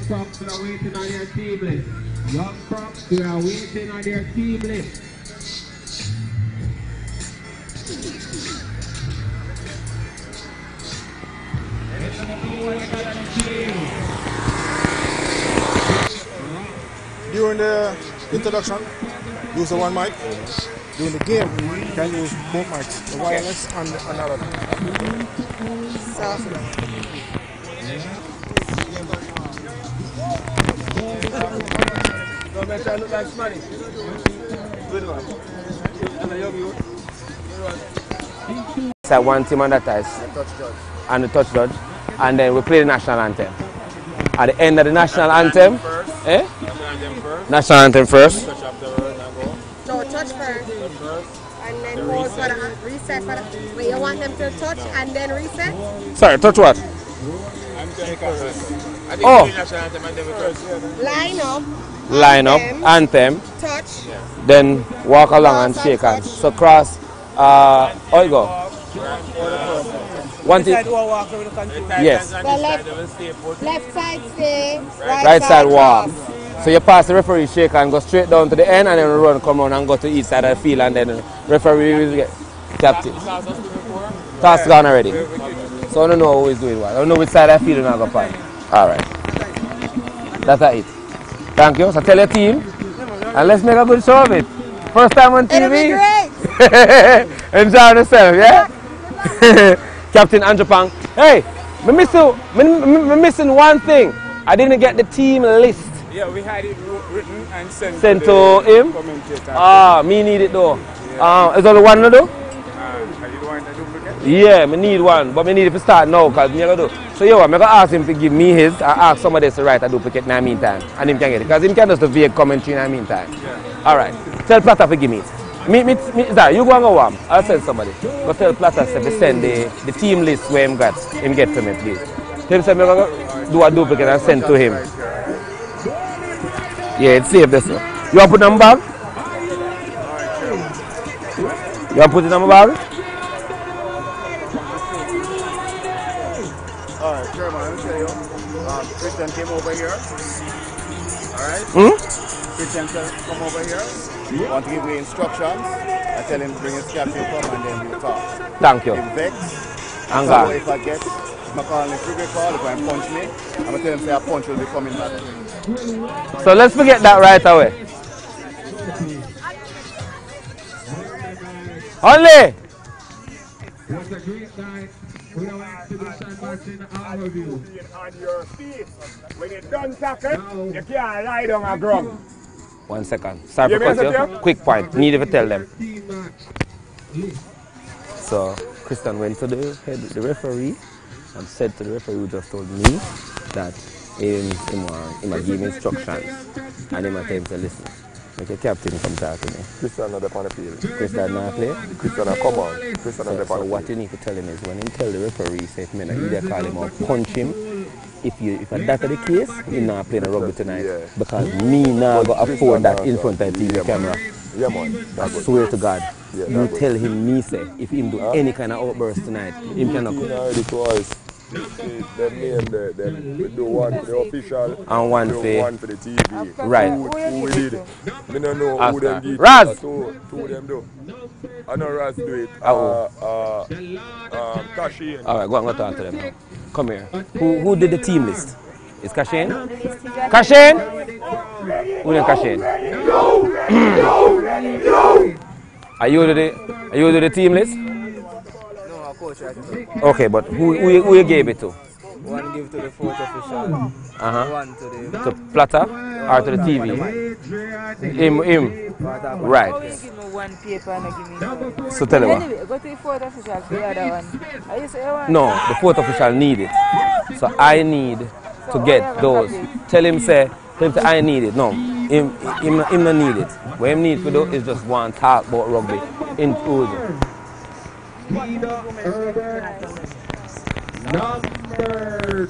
props, we are waiting on your team list. Young props, we are waiting on your team list. During the introduction, use the one mic. During the game, you can use both mics, the wireless and another. Don't make sure I look like Smanny. Good one. So one team on that is and the touch judge, and then we play the national anthem. At the end of the national anthem, national anthem first. No, touch first. And then pause for the reset. Wait, you want them to touch and then reset? Sorry, touch what? Oh. Line up. Anthem. Touch. Then walk along and shake hands. So cross. How you go? One thing. Yes. The left side stay. Right side walk. So you pass the referee, shake and go straight down to the end, and then run, come on and go to each side of the field, and then the referee will get captain. Toss gone already. So I don't know who is doing what. I don't know which side of the field and I go find. Alright. That's it. Thank you. So tell your team, and let's make a good show of it. First time on TV. It'll be great. Enjoy yourself, yeah? Captain Andrew Pang. Hey, me missing one thing. I didn't get the team list. Yeah, we had it written and sent to him? Me need it though. Is only one to do? You want a duplicate? Yeah, me need one, but me need it to start now because me gonna do. So I'm gonna ask him to give me his and ask somebody else to write a duplicate in the meantime. And him can get it. Because him can just do vague commentary in the meantime. Yeah. Alright. Tell Platter to give me it. Sorry, you go and go warm. I'll send somebody. Go tell Platter to send the team list where him get to me, please. Tell him to do a duplicate and send to him. Yeah, it's safe this one. You want to put it in the bag? You want to put it in the bag? Alright, Chairman, I'll tell you. Christian came over here. Alright? Christian come over here. Want to give me instructions. I tell him to bring his captain come and then we'll talk. Thank you. Him vex. And so if I get my call in free call, if I punch me, I'm going to tell him say a punch will be coming back. So let's forget that right away. Only! What a great night. We are exhibition matching all of you. On your feet. When you're done tackle, you can't lie down on ground. 1 second. Sorry for cut you. Quick point. Need to tell them. So Christian went to the referee and said to the referee who just told me that he might give me instructions and he might tell him to listen. Make a captain come talk to me. Christian not up on the field. Christian not play? Christian come on. Christian not up on the field. What you need to tell him is when he tell the referee, say if me not either call him or punch him, if that's the case, he not playing rugby tonight. Yeah. Because me now go afford that in front of the TV camera. Yeah, man. I swear to God. Yeah, you tell him me say if him do any kind of outburst tonight, him cannot come. Already twice. Them name we do one for the official and one for the TV. Right. Who we did it? Me don't know who them did. Raz! Two of them do. I know Raz do it. Kashin. Alright, go and go talk to them now. Come here. Who did the team list? Is Kashin? Kashin? Who did Kashin? Are you the team list? Okay, but who you gave it to? One give to the fourth official. One to the Platter or to the TV? Him. Right. One paper and give me. So tell him what. Anyway, go to the fourth official for the other one. No, the fourth official need it. So I need to get those. Tell him say I need it. No, him not need it. What him need to do is just one talk about rugby in Uzo. Number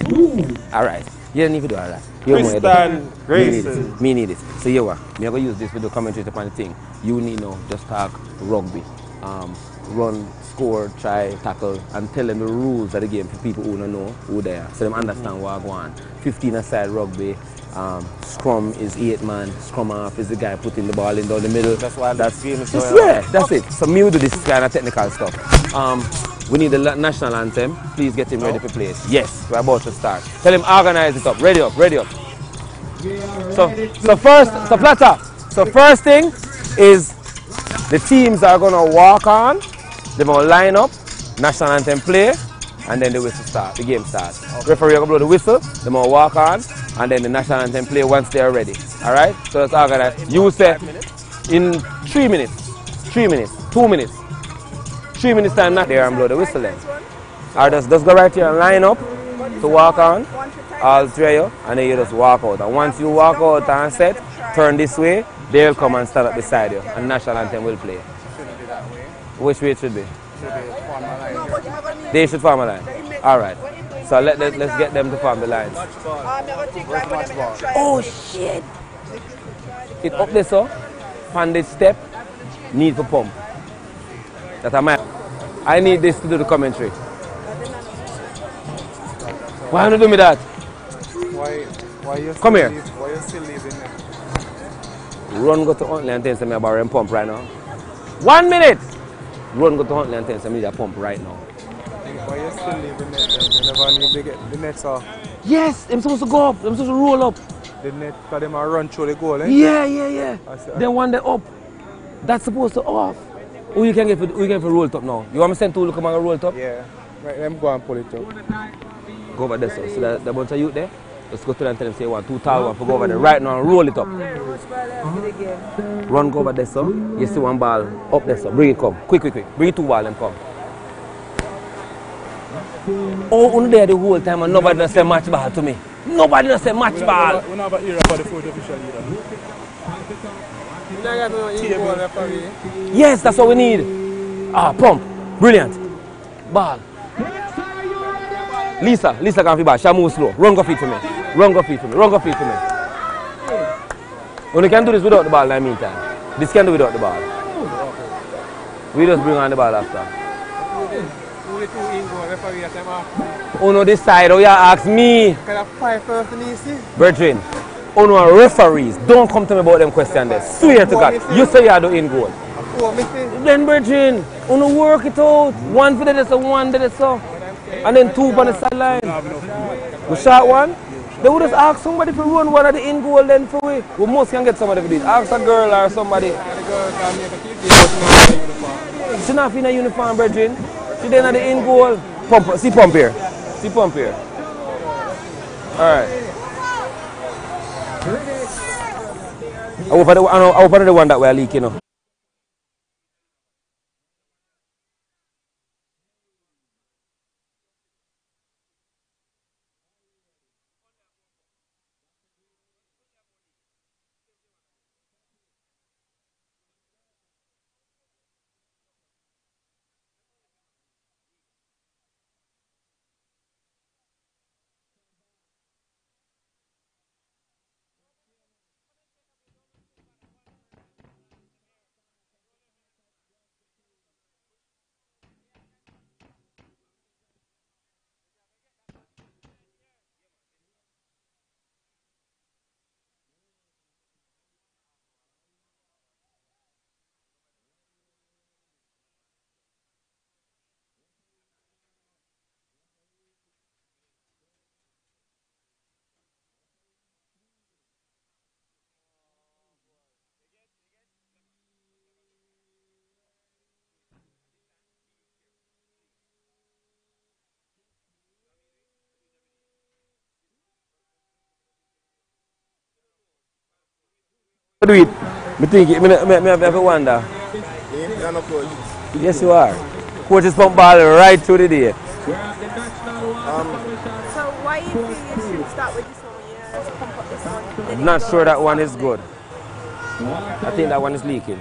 2. Alright. You don't need to do all that. Christian Grayson. Me need it. So you what? Me going to use this for the commentary upon the thing. You need now just talk rugby. run, score, try, tackle, and tell them the rules of the game for people who don't know who they are, so them understand what I want. 15 aside rugby, scrum is 8 man, scrum half is the guy putting the ball in down the middle. That's why that's game is that's it. So me will do this kind of technical stuff. We need the national anthem. Please get him ready for play. Yes, we're about to start. Tell him organize it up. Ready up, ready up. So first thing is the teams are gonna walk on, they're gonna line up, national anthem play, and then the whistle start, the game starts. Okay. Referee gonna blow the whistle, they're gonna walk on, and then the national anthem play once they're ready. Alright? So that's organized. You say in 3 minutes, 3 minutes, 2 minutes, 3 minutes time not there and blow the whistle then. Alright, just go right here and line up to walk on, all three of you, and then you just walk out. And once you walk out and set, turn this way, they'll come and stand up beside you, and national anthem will play. Which way it should be? They should form a line. Alright. So let's get them to form the lines. Oh shit! It up there so, on this step, need for pump. That's I need this to do the commentary. Why don't you do me that? Why you come here. Why you still leaving them? Run go to Huntley and tell me about them pump right now. 1 minute! Run go to Huntley and tell me that pump right now. Why you still leaving net then? You never need to get the nets off. Yes, I'm supposed to go up. I'm supposed to roll up. The net, because them are run through the goal, eh? Yeah. Then one day up. That's supposed to off. Oh, you can get for roll it up now. You want me to send two look come and roll it up? Yeah. Right, let me go and pull it up. Go over there, so that the bunch of youth there. Just go to them and tell them say one, 2 tall one for go over there right now and roll it up. Run go over there, so you see one ball up there, so bring it come. Quick. Bring 2 balls and come. Oh, only there the whole time and nobody does say match ball to me. Nobody does say match ball. We don't have an era for the fourth official either. Yes, that's what we need. Pump. Brilliant. Ball. Lisa can be bad. She move slow. Run go feet for me. Run go feet for me. Only can do this without the ball in the meantime. This can do without the ball. We just bring on the ball after. Only 2 in goal, referee at them off. Oh no, this side, you ask me. Kind of 5 person easy. Brethren, oh no, referees, don't come to me about them questions there. Swear to God, you say you are the in goal. Then brethren, oh no, work it out. 1 for the so, 1 for the so. And then 2 on the sideline. The short one, they would just ask somebody to run one of the in goal then for we. We must can get somebody for this. Ask a girl or somebody. She's not in a uniform, brethren. She's then at the in goal. Pump, see pump here. Alright. I hope for the one that we're leaking, you know. Do it. I think I have a wonder. You're not coach. Yes, you are. Coach is pump ball right through the day. So why do you think you should start with this one when you pump up this one? I'm not sure that one is good. I think that one is leaking.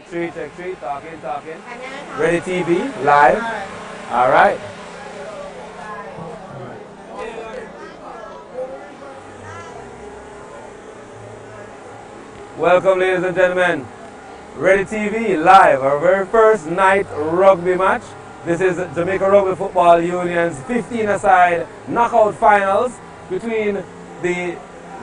3, check 3, talking. Ready TV, live. All right. Welcome, ladies and gentlemen. Ready TV, live. Our very first night rugby match. This is Jamaica Rugby Football Union's 15-a-side knockout finals between the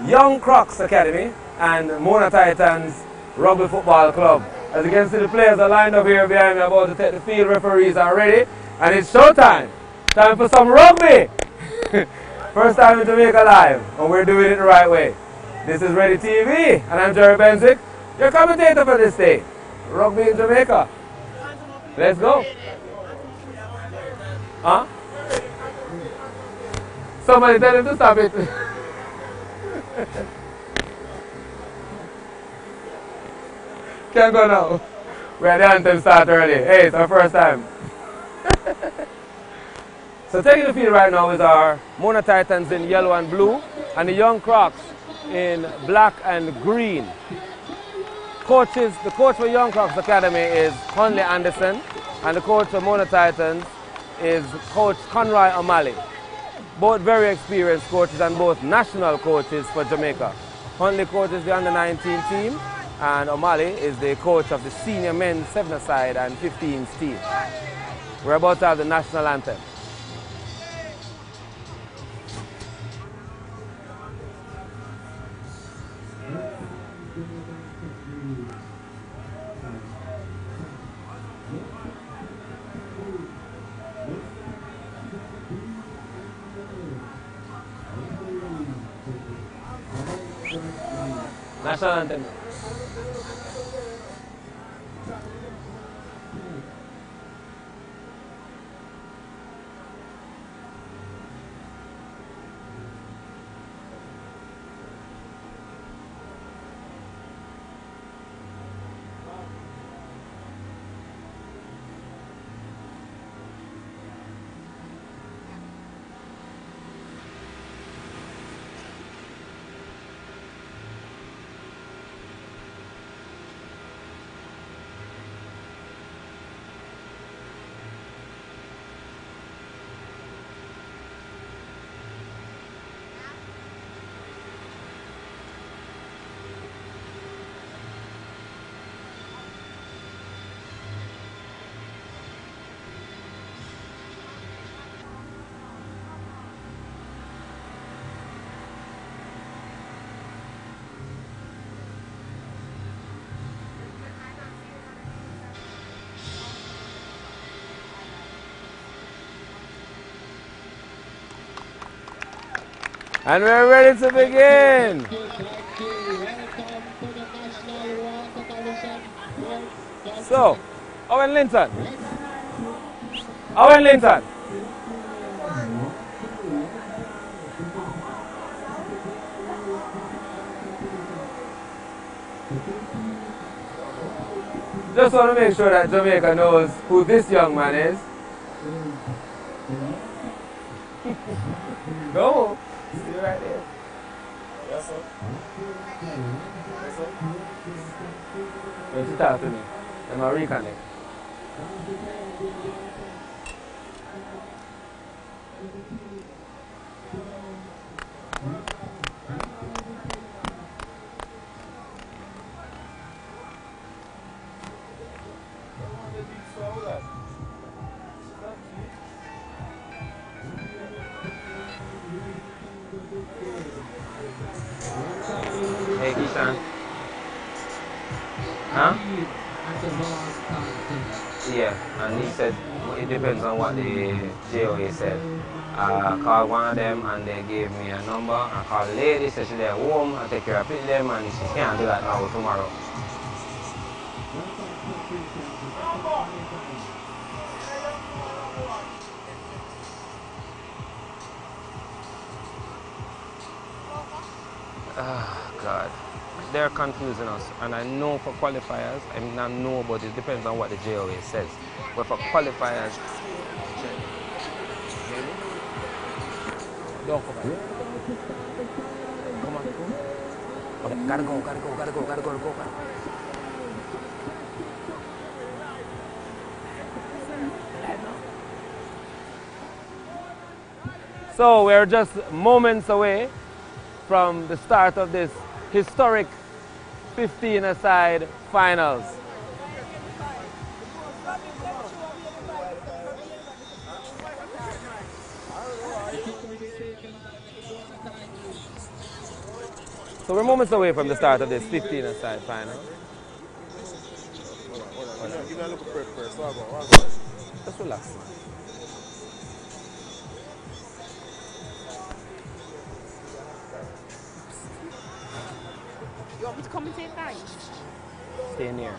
Young Crocs Academy and Mona Titans Rugby Football Club. As you can see, the players are lined up here behind me, about to take the field. Referees are ready, and it's showtime. Time for some rugby. First time in Jamaica live, and we're doing it the right way. This is Ready TV, and I'm Jerry Benzik, your commentator for this day. Rugby in Jamaica. Let's go. Huh? Somebody tell him to stop it. Can't go now. Where the anthem start early. Hey, it's our first time. So taking the field right now is our Mona Titans in yellow and blue, and the Young Crocs in black and green. The coach for Young Crocs Academy is Conley Anderson, and the coach for Mona Titans is Coach Conroy O'Malley. Both very experienced coaches and both national coaches for Jamaica. Conley coaches the under-19 team, and O'Malley is the coach of the senior men's 7-a-side and 15s team. We're about to have the national anthem. National anthem. And we're ready to begin. So, Owen Linton. Owen Linton. Just want to make sure that Jamaica knows who this young man is. Go. See right there. Yes, sir. Yes, sir. When you talk to me, I'm going to reconnect. Hey, Kishan. Huh? Yeah, and he said it depends on what the JOA said. I called one of them and they gave me a number. I called the lady, said she's there home, I take care of them, and she can't do that now tomorrow. Oh, God. They're confusing us, and I know for qualifiers, I mean I know, but it depends on what the JOA says. But for qualifiers, don't come on. Come on. Okay, gotta go. So we're just moments away from the start of this historic 15-a-side finals. So we're moments away from the start of this 15-a-side final. Give me a look at prep first. Just relax. You want me to commentate, guys? Stay near.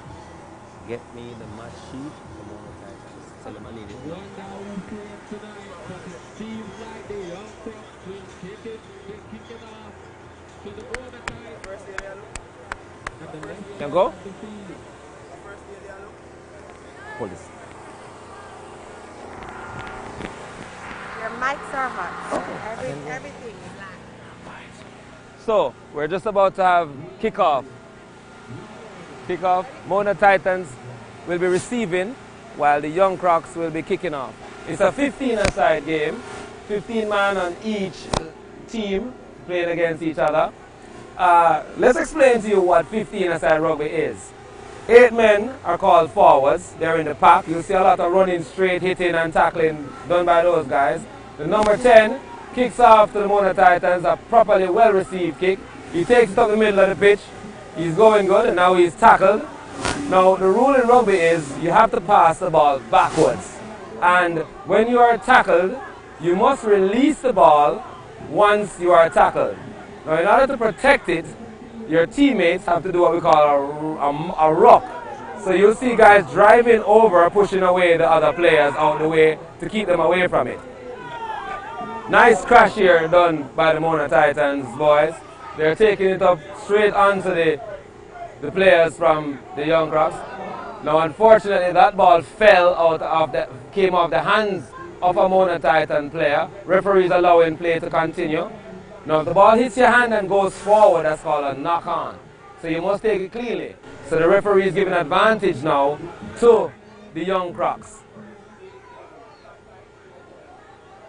Get me the match sheet. The moment I tell them I need it. One down tonight, but it seems like the Young Crocs will kick it off to the border side. Can go? Hold this. Your mics are hot. Everything is live. So we're just about to have kickoff. Mona Titans will be receiving while the Young Crocs will be kicking off. It's a 15-a-side game. 15 man on each team playing against each other. Let's explain to you what 15-a-side rugby is. 8 men are called forwards. They're in the pack. You'll see a lot of running straight, hitting and tackling done by those guys. The number 10 kicks off to the Mona Titans, a properly well-received kick. He takes it up the middle of the pitch. He's going good and now he's tackled. Now the rule in rugby is you have to pass the ball backwards. And when you are tackled, you must release the ball once you are tackled. Now in order to protect it, your teammates have to do what we call a rock. So you'll see guys driving over, pushing away the other players out the way to keep them away from it. Nice crash here done by the Mona Titans boys. They're taking it up straight onto the players from the Young Crocs. Now unfortunately that ball came off the hands of a Mona Titan player. Referees allowing play to continue. Now if the ball hits your hand and goes forward, that's called a knock on. So you must take it cleanly. So the referee is giving advantage now to the Young Crocs.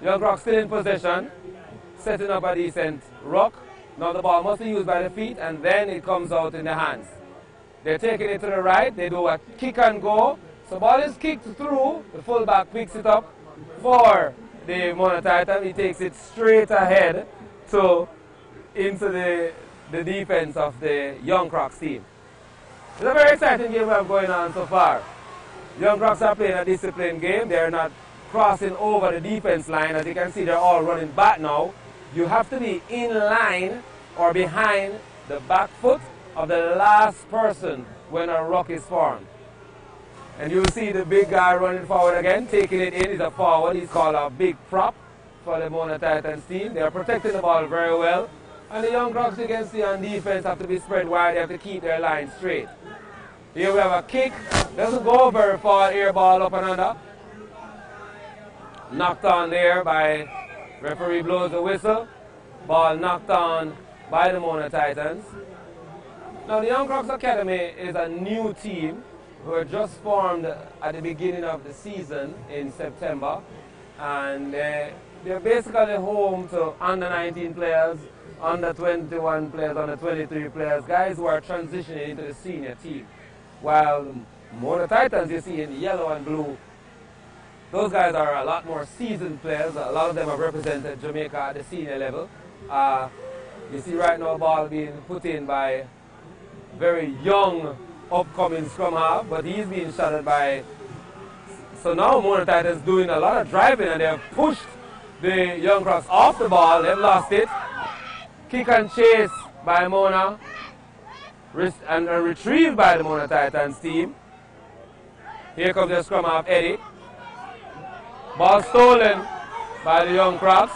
Young Crocs still in possession, setting up a decent ruck. Now the ball must be used by the feet and then it comes out in the hands. They're taking it to the right, they do a kick and go. So the ball is kicked through, the fullback picks it up for the Mona Titan. He takes it straight ahead into the defense of the Young Crocs team. It's a very exciting game we have going on so far. Young Crocs are playing a disciplined game. They're not crossing over the defense line. As you can see, they're all running back now. You have to be in line or behind the back foot of the last person when a ruck is formed. And you'll see the big guy running forward again, taking it in. He's a forward. He's called a big prop for the Mona Titans team. They're protecting the ball very well. And the Young Crocs, you can see on defense, have to be spread wide. They have to keep their line straight. Here we have a kick. Doesn't go very far. Air ball up and under. Knocked on there by referee blows the whistle. Ball knocked on by the Mona Titans. Now the Young Crocs Academy is a new team who were just formed at the beginning of the season in September. And they're basically home to under 19 players, under 21 players, under 23 players, guys who are transitioning into the senior team. While Mona Titans you see in yellow and blue, those guys are a lot more seasoned players. A lot of them have represented Jamaica at the senior level. You see right now a ball being put in by very young upcoming scrum half, but he's being shadowed by. So now Mona Titans doing a lot of driving and they've pushed the Young Crocs off the ball. They've lost it. Kick and chase by Mona and retrieved by the Mona Titans team. Here comes the scrum half Eddie. Ball stolen by the Young Crocs.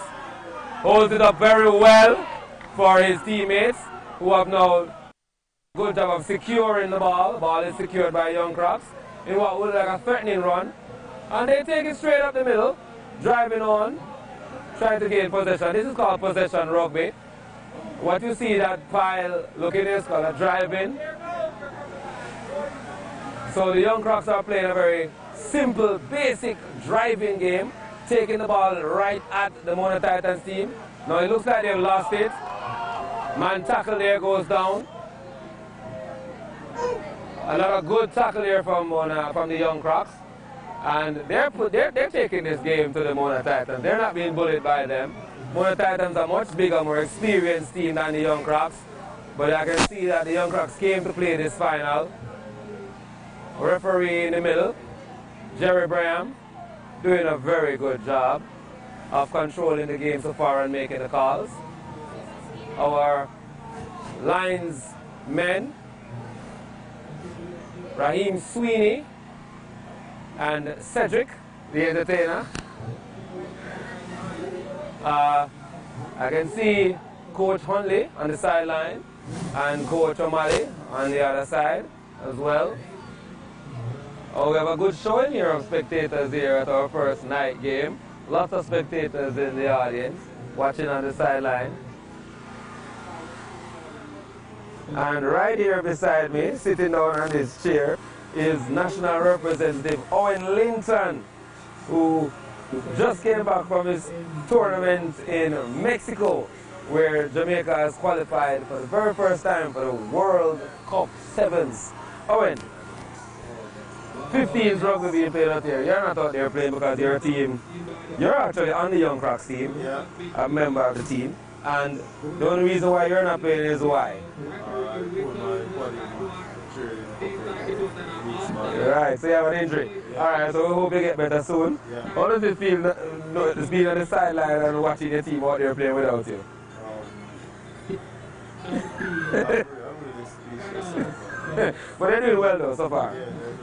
Holds it up very well for his teammates who have now good job of securing the ball. The ball is secured by Young Crocs in what would look like a threatening run. And they take it straight up the middle, driving on, trying to gain possession. This is called possession rugby. What you see that pile looking is called a drive-in. So the Young Crocs are playing a very simple, basic driving game, taking the ball right at the Mona Titans team. Now it looks like they've lost it. Man tackle there goes down. Another good tackle here from the Young Crocs. And they're taking this game to the Mona Titans. They're not being bullied by them. Mona Titans are much bigger, more experienced team than the Young Crocs. But I can see that the Young Crocs came to play this final. Referee in the middle, Jerry Braham, doing a very good job of controlling the game so far and making the calls. Our linesmen, Raheem Sweeney and Cedric, the entertainer. I can see Coach Hunley on the sideline and Coach O'Malley on the other side as well. Oh, we have a good showing here of spectators here at our first night game. Lots of spectators in the audience watching on the sideline. And right here beside me, sitting down on his chair, is National Representative Owen Linton, who just came back from his tournament in Mexico, where Jamaica has qualified for the very first time for the World Cup Sevens. Owen, 15s rugby being played out there. You're not out there playing because your team, you're actually on the Young Crocs team, a member of the team. And the only reason why you're not playing is why? Right, so you have an injury. Alright, so we hope you get better soon. How does it feel just being on the sideline and watching your team out there playing without you? But they're doing well though so far.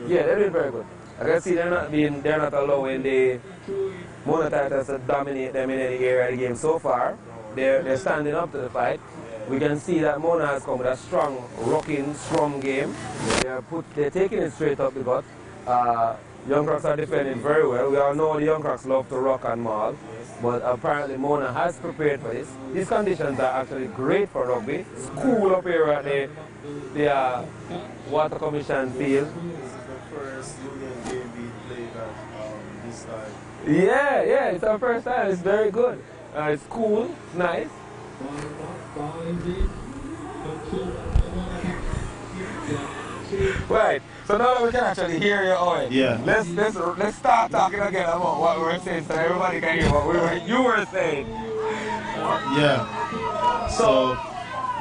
Yeah, they're doing very good. I can see they're not allowing the Mona Titans to dominate them in any area of the game so far. They're standing up to the fight. We can see that Mona has come with a strong, rocking, strong game. They're taking it straight up the gut. Young Crocs are defending very well. We all know the Young Crocs love to rock and maul, but apparently Mona has prepared for this. These conditions are actually great for rugby. It's cool up here at the Water Commission field. This is the first union game we played at this time. Yeah, it's our first time. It's very good. It's cool, it's nice. Right, so now that we can actually hear you, Owen, let's start talking again about what we were saying so everybody can hear what you were saying. Yeah. So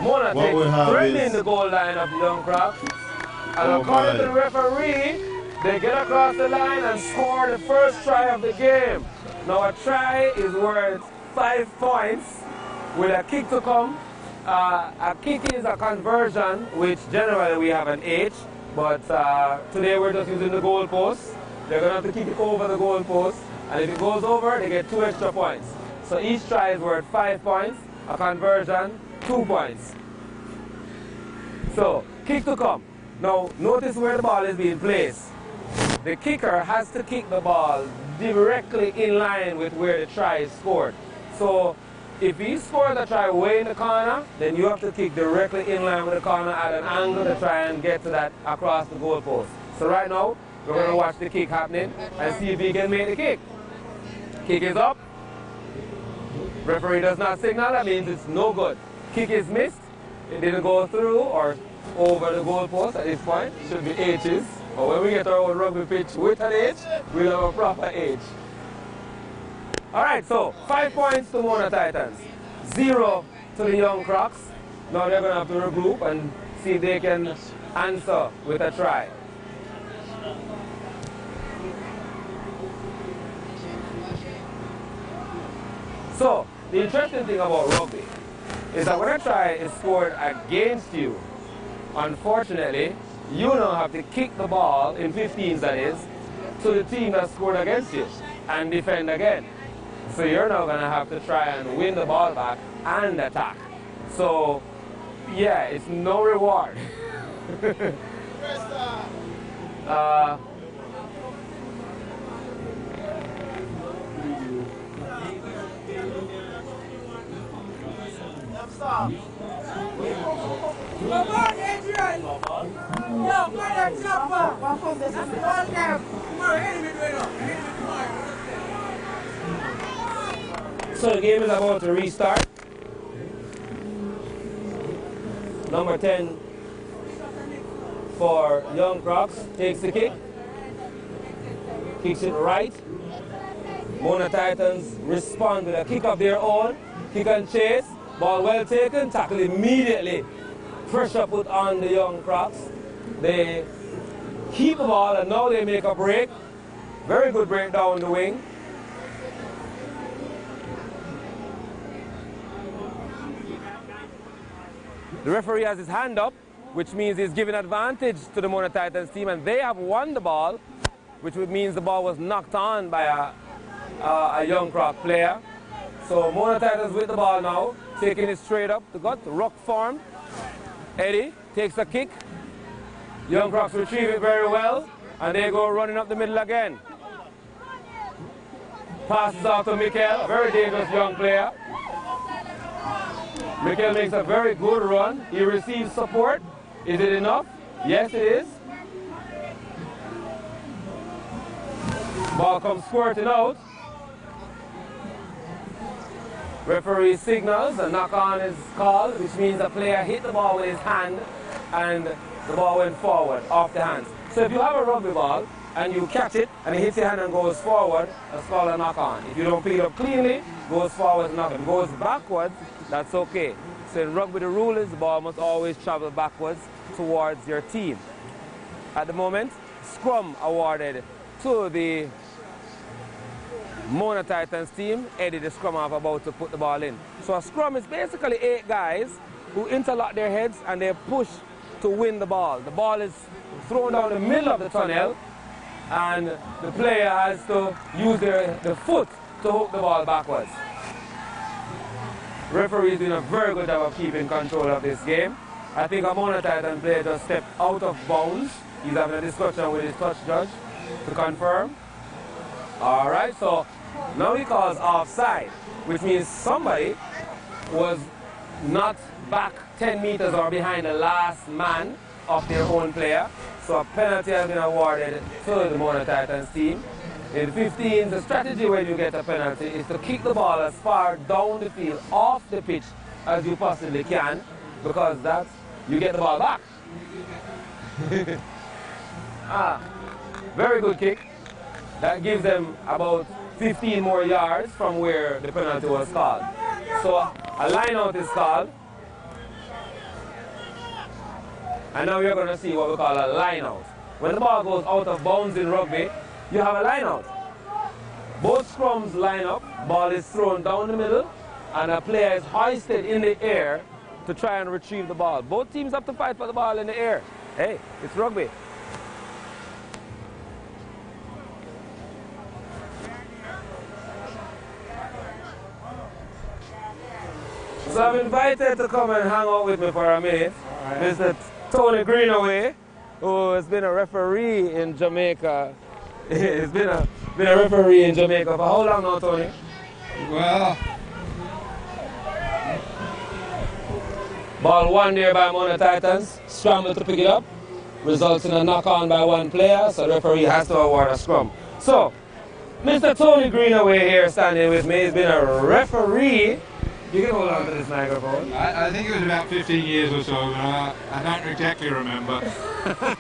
Mona what we have threatening is the goal line of the Young Crocs, and according to the referee, they get across the line and score the first try of the game. Now a try is worth 5 points with a kick to come. A kick is a conversion, which generally we have an H, but today we're just using the goal post. They're going to have to kick it over the goal post, and if it goes over, they get 2 extra points. So each try is worth 5 points, a conversion, 2 points. So, kick to come. Now, notice where the ball is being placed. The kicker has to kick the ball directly in line with where the try is scored. So, if he scores the try way in the corner, then you have to kick directly in line with the corner at an angle to try and get to that across the goal post. So right now, we're going to watch the kick happening and see if he can make the kick. Kick is up. Referee does not signal, that means it's no good. Kick is missed. It didn't go through or over the goal post at this point. It should be H's. But when we get our own rugby pitch with an H, we'll have a proper H. Alright, so 5 points to Mona Titans, 0 to the Young Crocs. Now they're going to have to regroup and see if they can answer with a try. So, the interesting thing about rugby is that when a try is scored against you, unfortunately, you now have to kick the ball, in 15s that is, to the team that scored against you and defend again. So you're now going to have to try and win the ball back and attack. So, yeah, it's no reward. Stop. Come on, Adrian! Yo, brother, chopper! This is all them! Come on, enemy doing up! So the game is about to restart. Number 10 for Young Crocs takes the kick. Kicks it right. Mona Titans respond with a kick of their own. Kick and chase. Ball well taken. Tackle immediately. Pressure put on the Young Crocs. They keep the ball and now they make a break. Very good break down the wing. The referee has his hand up, which means he's giving advantage to the Mona Titans team, and they have won the ball, which means the ball was knocked on by a Young Croc player. So Mona Titans with the ball now, taking it straight up the gut, ruck form. Eddie takes a kick. Young Crocs retrieve it very well, and they go running up the middle again. Passes out to Mikel, a very dangerous young player. Mikel makes a very good run. He receives support. Is it enough? Yes, it is. Ball comes squirting out. Referee signals, a knock-on is called, which means the player hit the ball with his hand and the ball went forward, off the hands. So if you have a rugby ball and you catch it and it hits your hand and goes forward, that's called a knock-on. If you don't pick it up cleanly, goes forward, knock-on. If it goes backwards, that's okay. So in rugby, the rule is the ball must always travel backwards towards your team. At the moment, scrum awarded to the Mona Titans team. Eddie, the scrum half, about to put the ball in. So a scrum is basically 8 guys who interlock their heads and they push to win the ball. The ball is thrown down the middle of the tunnel and the player has to use the foot to hook the ball backwards. Referee is doing a very good job of keeping control of this game. I think a Mona Titan player just stepped out of bounds. He's having a discussion with his touch judge to confirm. All right, so now he calls offside, which means somebody was not back 10 meters or behind the last man of their own player. So a penalty has been awarded to the Mona Titans team. In 15, the strategy when you get a penalty is to kick the ball as far down the field, off the pitch as you possibly can, because that's, you get the ball back. Very good kick. That gives them about 15 more yards from where the penalty was called. So a line out is called. And now we're going to see what we call a line out. When the ball goes out of bounds in rugby, you have a line out. Both scrums line up, ball is thrown down the middle, and a player is hoisted in the air to try and retrieve the ball. Both teams have to fight for the ball in the air. Hey, it's rugby. So I'm invited to come and hang out with me for a minute. Mr. Tony Greenaway, who has been a referee in Jamaica. He's been a referee in Jamaica for how long now, Tony? Well, ball won there by Mona Titans, scrambled to pick it up, results in a knock-on by one player, so the referee has to award a scrum. So, Mr. Tony Greenaway here standing with me. He's been a referee. You can hold on to this microphone. I think it was about 15 years or so, but I don't exactly remember.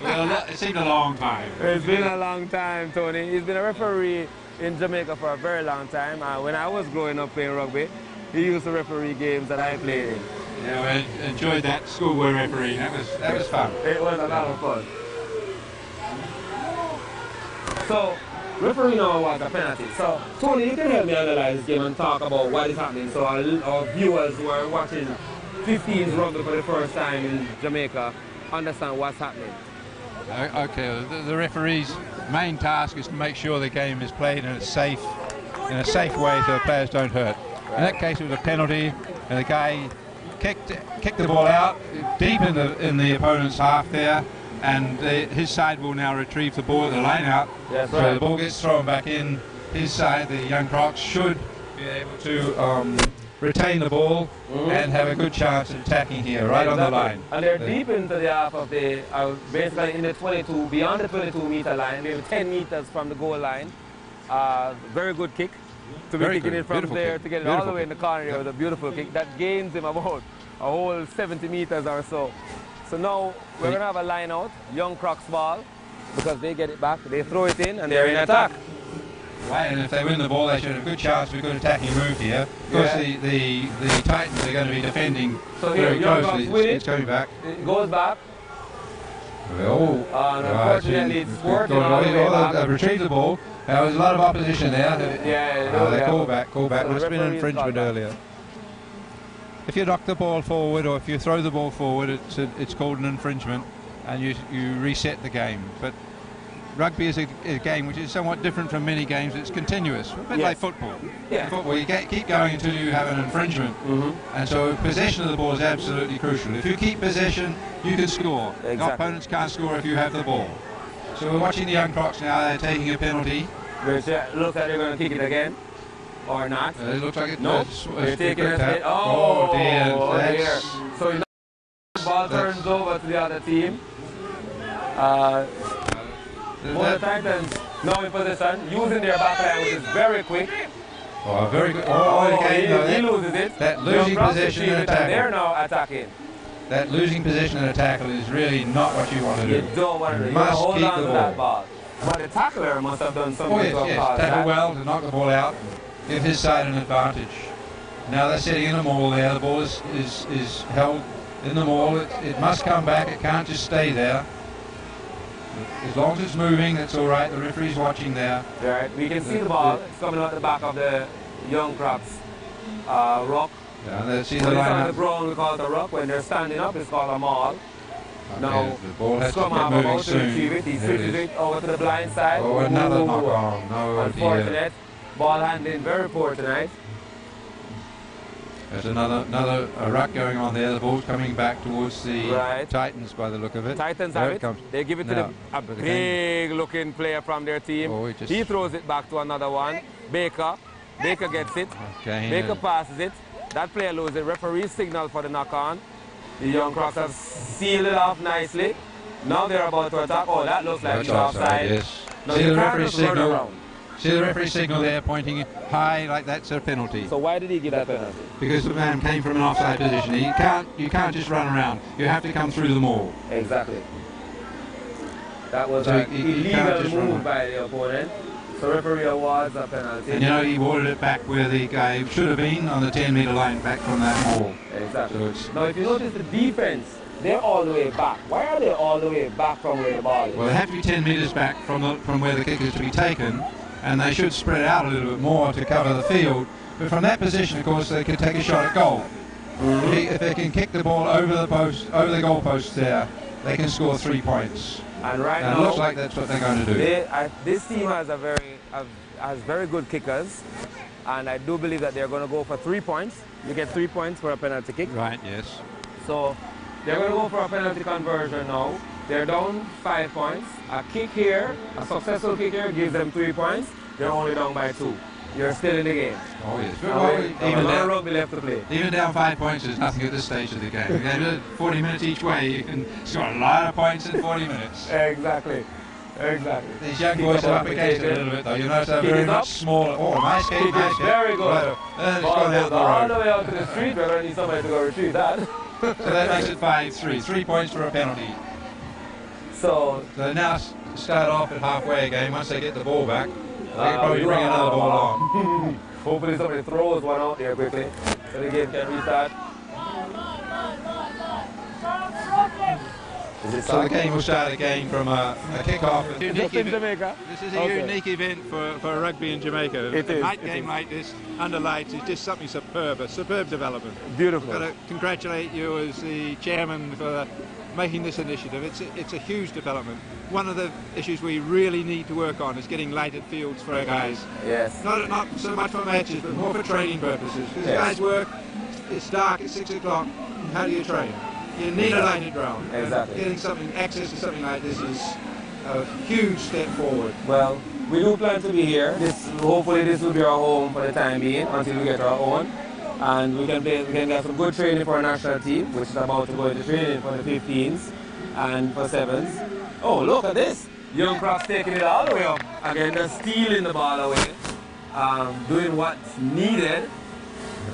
Well, it seemed a long time. It's been a long time, Tony. He's been a referee in Jamaica for a very long time. When I was growing up playing rugby, he used to referee games that I played in. Yeah, I enjoyed that schoolboy referee. That was fun. It was a lot of fun. So, referee now awards a penalty. So, Tony, you can help me analyze this game and talk about what is happening so our viewers who are watching 15s rugby for the first time in Jamaica understand what's happening. Okay, the referee's main task is to make sure the game is played in a safe way so the players don't hurt. In that case, it was a penalty, and the guy kicked the ball out deep in the opponent's half there, and his side will now retrieve the ball at the line out. Yes, so the ball gets thrown back in. His side, the Young Crocs, should be able to retain the ball and have a good chance of attacking here, right on the line. And they're deep into the half of the, basically in the 22, beyond the 22-meter line, maybe 10 meters from the goal line. Very good kick. to be Very kicking good. it from Beautiful there kick. to get it all Beautiful the way in the kick. corner here with a beautiful kick that gains him about a whole 70 meters or so. So now we're going to have a line out, Young Crocs ball, because they get it back, they throw it in, and they're in attack. Right, and if they win the ball, they should have a good chance of a good attacking move here. Of course, the Titans are going to be defending So here, very Young closely. Crocs win It's coming back. It goes back. Oh, And unfortunately, it's squirting all the way back. Retrieve the ball. There was a lot of opposition there. They yeah. call back. So the Must have been an referee's infringement called back. earlier. If you knock the ball forward or if you throw the ball forward, it's called an infringement, and you reset the game. But rugby is a game which is somewhat different from many games. It's continuous, a bit like football. Yeah. In football, you keep going until you have an infringement, and so possession of the ball is absolutely crucial. If you keep possession, you can score. Exactly. Your opponents can't score if you have the ball. So we're watching the Young Crocs now. They're taking a penalty. Which looks like they're going to kick it again, or not. It looks like it. Nope. It's They're taking good a tap. hit. Oh, dear. dear. That's- So now the ball turns over to the other team. Both the Titans now in position, using their back line, which is very quick. Oh, very good. Oh, okay. He loses it. That losing Young Crocs possession receive and it, and they're tackle. now attacking. That losing possession and a tackle is really not what you want to You do. don't want to do. You must hold keep on the to that ball. But the tackler must have done something Oh to yes, cause tackle that. well to knock the ball out, give his side an advantage. Now they're sitting in the maul there. The ball is held in the maul. It must come back. It can't just stay there. As long as it's moving, that's all right. The referee's watching there. Right. We can see the ball. It's coming out the back of the Young Crocs rock. Yeah, and they see When the it's on line the up. ground, we call it a rock. When they're standing up, it's called a maul. Now, the ball has to scrum get half moving about to soon. retrieve it. He There it switches is. it over to the blind side. Oh, another Ooh, knock on. No, dear. unfortunate. Ball handling very poor tonight. There's another ruck going on there. The ball's coming back towards the Right. Titans by the look of it. Titans There have it. comes. They give it to Now, a but again- big looking player from their team. Oh, he He throws it back to another one. Baker gets it. Okay, Baker passes it. That player loses it. Referee signal for the knock on. The Young Crocs have sealed it off nicely. Now they're about to attack. Oh, that looks like That's it's offside. yes. No, See you the can't referee just run signal. around. See the referee signal there, pointing high like that's a penalty. So why did he give that penalty? Because the man came from an offside position. You can't just run around. You have to come through the maul. Exactly. That was So an you can't illegal just run move on. by the opponent. So referee awards a penalty. And you know, he awarded it back where the guy should have been on the 10-meter line, back from that maul. Exactly. So it's, Now, if you notice the defense, they're all the way back. Why are they all the way back from where the ball is? well, they have to be 10 meters back from where the kick is to be taken, and they should spread out a little bit more to cover the field. But from that position, of course, they can take a shot at goal. If they can kick the ball over the post, over the goal post there, they can score 3 points. And right And now, it looks like that's what they're going to do. this team has has very good kickers, and I do believe that they're going to go for 3 points. You get 3 points for a penalty kick. Right, yes. So they're going to go for a penalty conversion now. They're down 5 points. A kick here, a successful kick here gives them 3 points. They're only down by 2. You're still in the game. Oh, yes. Now, Well, a lot of rugby left to play. even down 5 points is nothing at this stage of the game. If they do 40 minutes each way, you can score a lot of points in 40 minutes. Exactly. These young boys have uppercased a little bit, though. You notice they're Kick very is much up. smaller. Oh, nice kick, Kick nice is kick. very good. Right. And it's Ball gone out goes the all road. the way out to the street. We're going to need somebody to go retrieve that. So that makes it 5-3. 3 points for a penalty. So So they now start off at halfway again. Once they get the ball back, they can probably bring another ball on. hopefully somebody throws one out there quickly so the game can restart. Is it So the game will start again from a kick-off. Just in Jamaica? This is a Okay. unique event for rugby in Jamaica. It a is, night it game is. like this, under lights, is just something superb, a superb development. Beautiful. I've got to congratulate you as the chairman for making this initiative. It's a huge development. One of the issues we really need to work on is getting lighted fields for our guys. Yes. Not so much for matches, but more for training purposes. Because Yes. guys work, it's dark at 6 o'clock, how do you train? You need a lighted ground. And Exactly. getting access to something like this is a huge step forward. Well, we do plan to be here. Hopefully this will be our home for the time being until we get our own. And we can get some good training for our national team, which is about to go into training for the 15s and for 7s. Oh, look at this. Young Crocs taking it all the way up. Again, they're stealing the ball away. doing what's needed.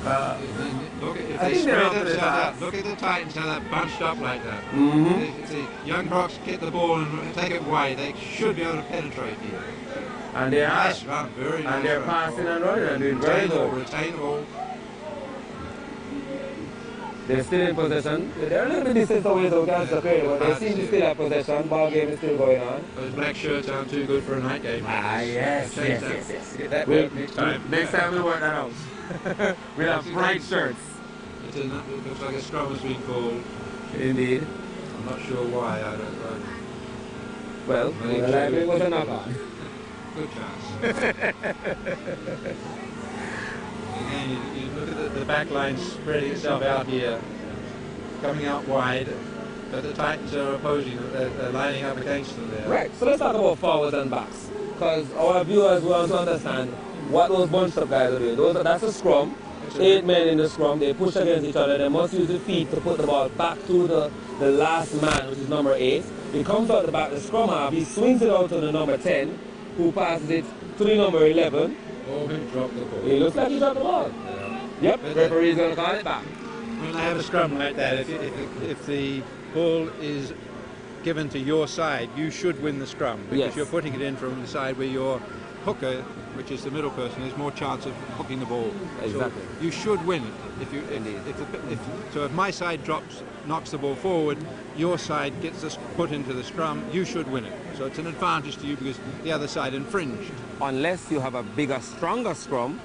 Look at, if I they think they're spread up to the themselves task. out. Look at the Titans how they're bunched up like that. Mm-hmm. The Young Crocs get the ball and take it wide. They should be able to penetrate here. And they are. Nice run, very nice And they're run. passing and running and doing very good. Retain the ball. They're still in possession. They're a little bit distance away, so we can't separate, but they seem to still have possession. Ball game is still going on. Those black shirts aren't too good for a night game. Yes. Change that. Get that We'll- back next time. Next time we'll work that out. We'll have bright shirts. It looks like a scrum has been called. Indeed. I'm not sure why. I don't know. Well, it was a knock-on. Good chance. Again, you look at the back line spreading itself out here, coming out wide, but the Titans are opposing, they're lining up against them there. Right, so let's talk about forwards and backs. Because our viewers want to understand what those bunched up guys are doing. That's a scrum. 8 men in the scrum, they push against each other. They must use the feet to put the ball back to the last man, which is number 8. He comes out the back, the scrum half, he swings it out to the number 10, who passes it to the number 11. Oh, he dropped the ball. It looks like he dropped the ball. Yep, the referee's going to call it back. When they have a scrum like that, if the ball is given to your side, you should win the scrum because Yes. you're putting it in from the side where your hooker, which is the middle person, has more chance of hooking the ball. Exactly. So you should win it. If my side knocks the ball forward, your side gets this put into the scrum, you should win it. So it's an advantage to you because the other side infringed. Unless you have a bigger, stronger scrum,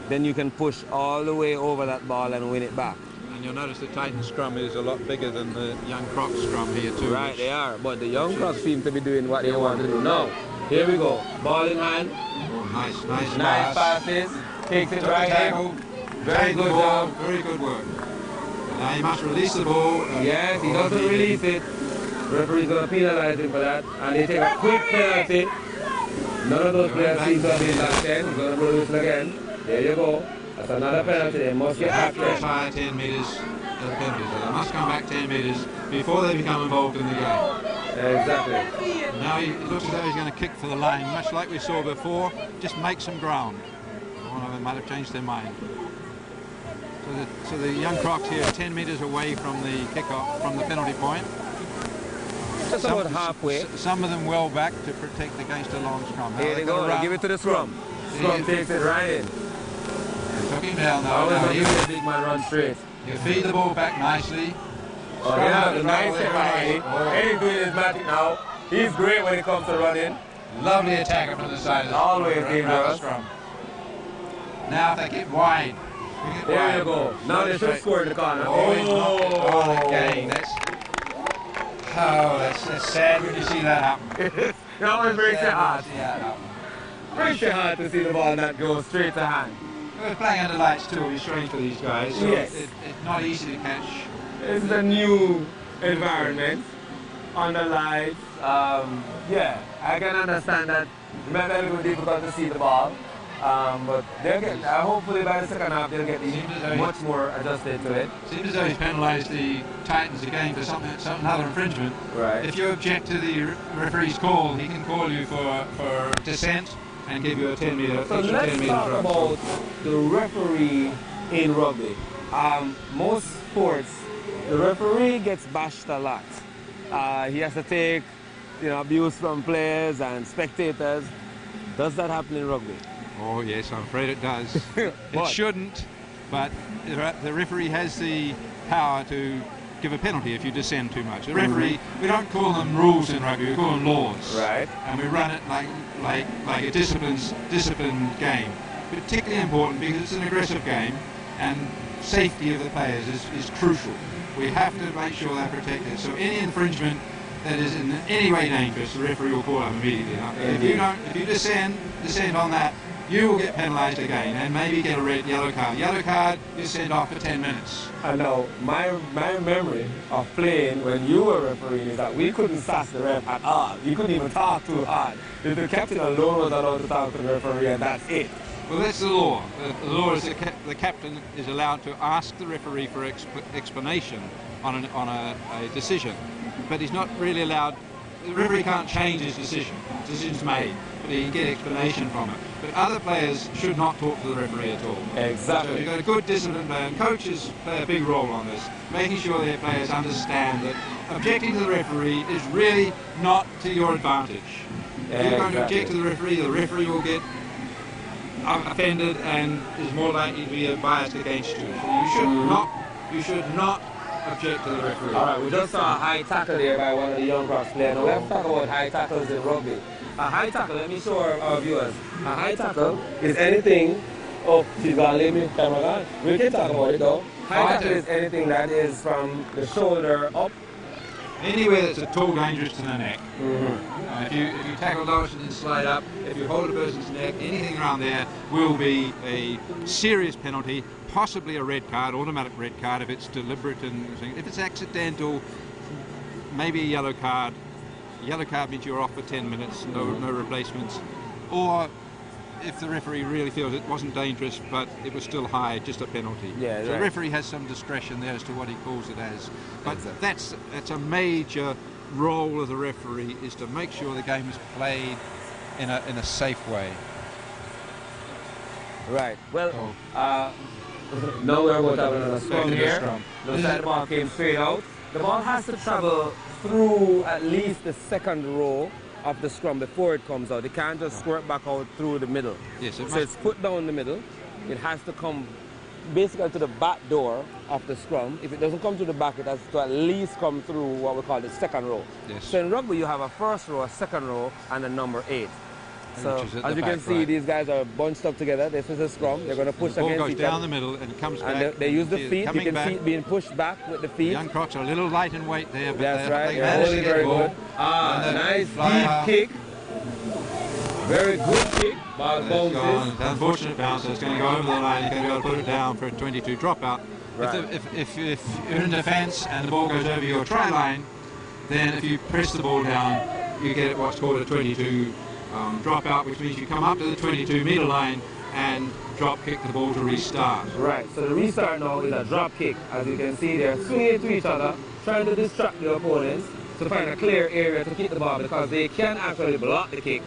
then you can push all the way over that ball and win it back. And you'll notice the Titan scrum is a lot bigger than the Young Crocs scrum here too. Right, they are. But the Young Crocs seem to be doing what they want to do now. Here we go. Ball in hand. Nice Nice passes. Takes it right tackle. in. Very good job. Very good work. Now he must release the ball. Yes, he doesn't release it. Referee's going to penalize him for that. And they take a quick penalty. None of those players seem to have been last 10. He's going to blow the whistle again. There you go. That's another penalty. They must get After after a it. tire 10 metres as a penalty. So they must come back 10 metres before they become involved in the game. Exactly. Now it looks as though he's going to kick for the line, much like we saw before. Just make some ground. One of them might have changed their mind. So the Young Crocs here are 10 metres away from the kick-off, from the penalty point. Just about halfway. Some of them well back to protect against a long scrum. Now Here they they've go. got to They run. give it to the scrum. Scrum takes it right in. Took him down though. Now You the big man run straight. you feed the ball back nicely. Oh yeah, the nice step by Eddie. Eddie's doing his magic now. He's great when it comes to running. Lovely attacker from the side of the Always around the dangerous. scrum. Now if they get wide. we get There wide. you go. Now they should score in the corner. Oh, he's knocked it on again. That's sad when you see that happen. That one breaks your heart. See that happen. Breaks your heart to see the ball not go straight to hand. We're playing under lights too, it'll be strange for these guys. So Yes. it's not easy to catch. This is a new environment on the lights. Yeah, I can understand that it might be a little difficult to see the ball. But they'll get, hopefully by the second half they'll get much more adjusted to it. Seems as though he's penalised the Titans again for another infringement. Right. If you object to the referee's call, he can call you for dissent and give you a 10 metre, So extra let's 10 metre talk drop. about the referee in rugby. Most sports, the referee gets bashed a lot. He has to take abuse from players and spectators. Does that happen in rugby? Oh yes, I'm afraid it does. It What? shouldn't, but the referee has the power to give a penalty if you dissent too much. The referee, we don't call them rules in rugby, we call them laws. Right. And we run it like a disciplined game. Particularly important because it's an aggressive game and safety of the players is crucial. We have to make sure they're protected. So any infringement that is in any way dangerous, the referee will call up immediately. If you dissent on that, you will get penalised again and maybe get a yellow card. Yellow card, you're sent off for 10 minutes. I know. My memory of playing when you were refereeing is that we couldn't sass the ref at all. You couldn't even talk too hard. The captain alone was allowed to talk to the referee, and that's it. Well, that's the law. The law is the captain is allowed to ask the referee for explanation on a decision, but he's not really allowed. The referee can't change his decision. The decision's made, but he can get explanation from it. but other players should not talk to the referee at all. Exactly. So you've got a good disciplined player, and coaches play a big role on this, making sure their players understand that objecting to the referee is really not to your advantage. If you're going to object to the referee will get offended and is more likely to be biased against you. You should not object to the referee. All right, we just saw a high tackle there by one of the Young Crocs players. Now let's talk about high tackles in rugby. A high tackle, let me show our viewers. A high tackle is anything. Oh, she's gonna leave me, camera gone. We can talk about it though. High tackle is anything that is from the shoulder up. Anywhere that's at all dangerous to the neck. If you tackle Lawson and slide up, if you hold a person's neck, anything around there will be a serious penalty, possibly a red card, automatic red card if it's deliberate and if it's accidental, maybe a yellow card. Yellow card means you're off for 10 minutes, no replacements. Or if the referee really feels it wasn't dangerous but it was still high, just a penalty. Yeah, so the referee has some discretion there as to what he calls it as. But that's a major role of the referee, is to make sure the game is played in a safe way. Right. Well, now we're going to have another scrum here. Looks like the ball came straight out. The ball has to travel through at least the second row of the scrum before it comes out. It can't just squirt back out through the middle. Yes, so it's put down the middle. It has to come basically to the back door of the scrum. If it doesn't come to the back, it has to at least come through what we call the second row. Yes. So in rugby, you have a first row, a second row, and a number 8. So as you can see, right. These guys are bunched up together. This is a scrum. They're going to push the ball against goes each down other. the middle and comes and back. They use the feet. You can see it being pushed back with the feet. The Young Crocs are a little light in weight there, but that's right. they manage to get very the ball. Good. Nice deep kick. Very good kick. Ball bounces. It's an unfortunate bounce. It's going to go over the line. You're going to be able to put it down for a 22 dropout. Right. If you're in defence and the ball goes over your try line, then if you press the ball down, you get what's called a 22 dropout, which means you come up to the 22-metre line and drop kick the ball to restart. Right, so the restart now is a drop kick. As you can see, they're swinging to each other, trying to distract the opponents to find a clear area to kick the ball, because they can actually block the kick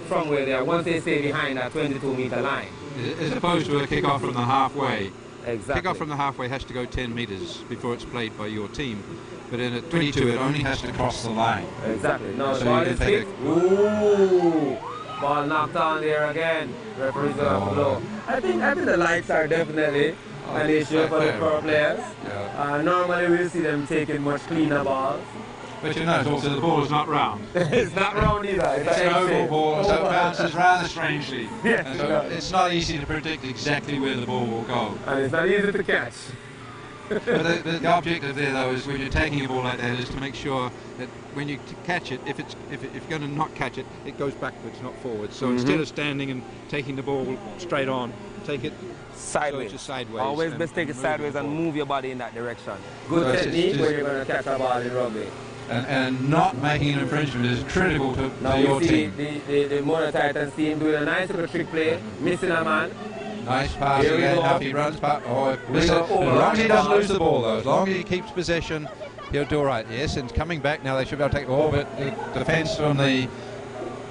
from where they are once they stay behind that 22-metre line. As opposed to a kick-off from the halfway. Exactly. Kick-off from the halfway has to go 10 metres before it's played by your team. But in a 22, it only has to cross the line. Exactly. Now so the ball is kicked. Ooh! Ball knocked on there again. Referee's going to blow. I think the lights are definitely an issue for the pro players. Yeah. Normally we'll see them taking much cleaner balls. But you notice also the ball is not round. It's not round either. It's an oval ball, so it bounces rather strangely. Yes, and so it's not easy to predict exactly where the ball will go. And it's not easy to catch. But the objective there, though, is when you're taking a ball like that, is to make sure that when you catch it, if you're going to not catch it, it goes backwards, not forwards. So instead of standing and taking the ball straight on, take it sideways. Sideways. Always best take it sideways and move your body in that direction. Good technique when you're going to catch a ball in rugby. And not making an infringement is critical to your team. The Mona Titans team doing a nice little trick play, missing a man. Nice pass again, now he runs back. Listen, as long as he doesn't lose the ball though, as long as he keeps possession, he'll do all right. Yes, and coming back now, they should be able to take the ball, but the defence from the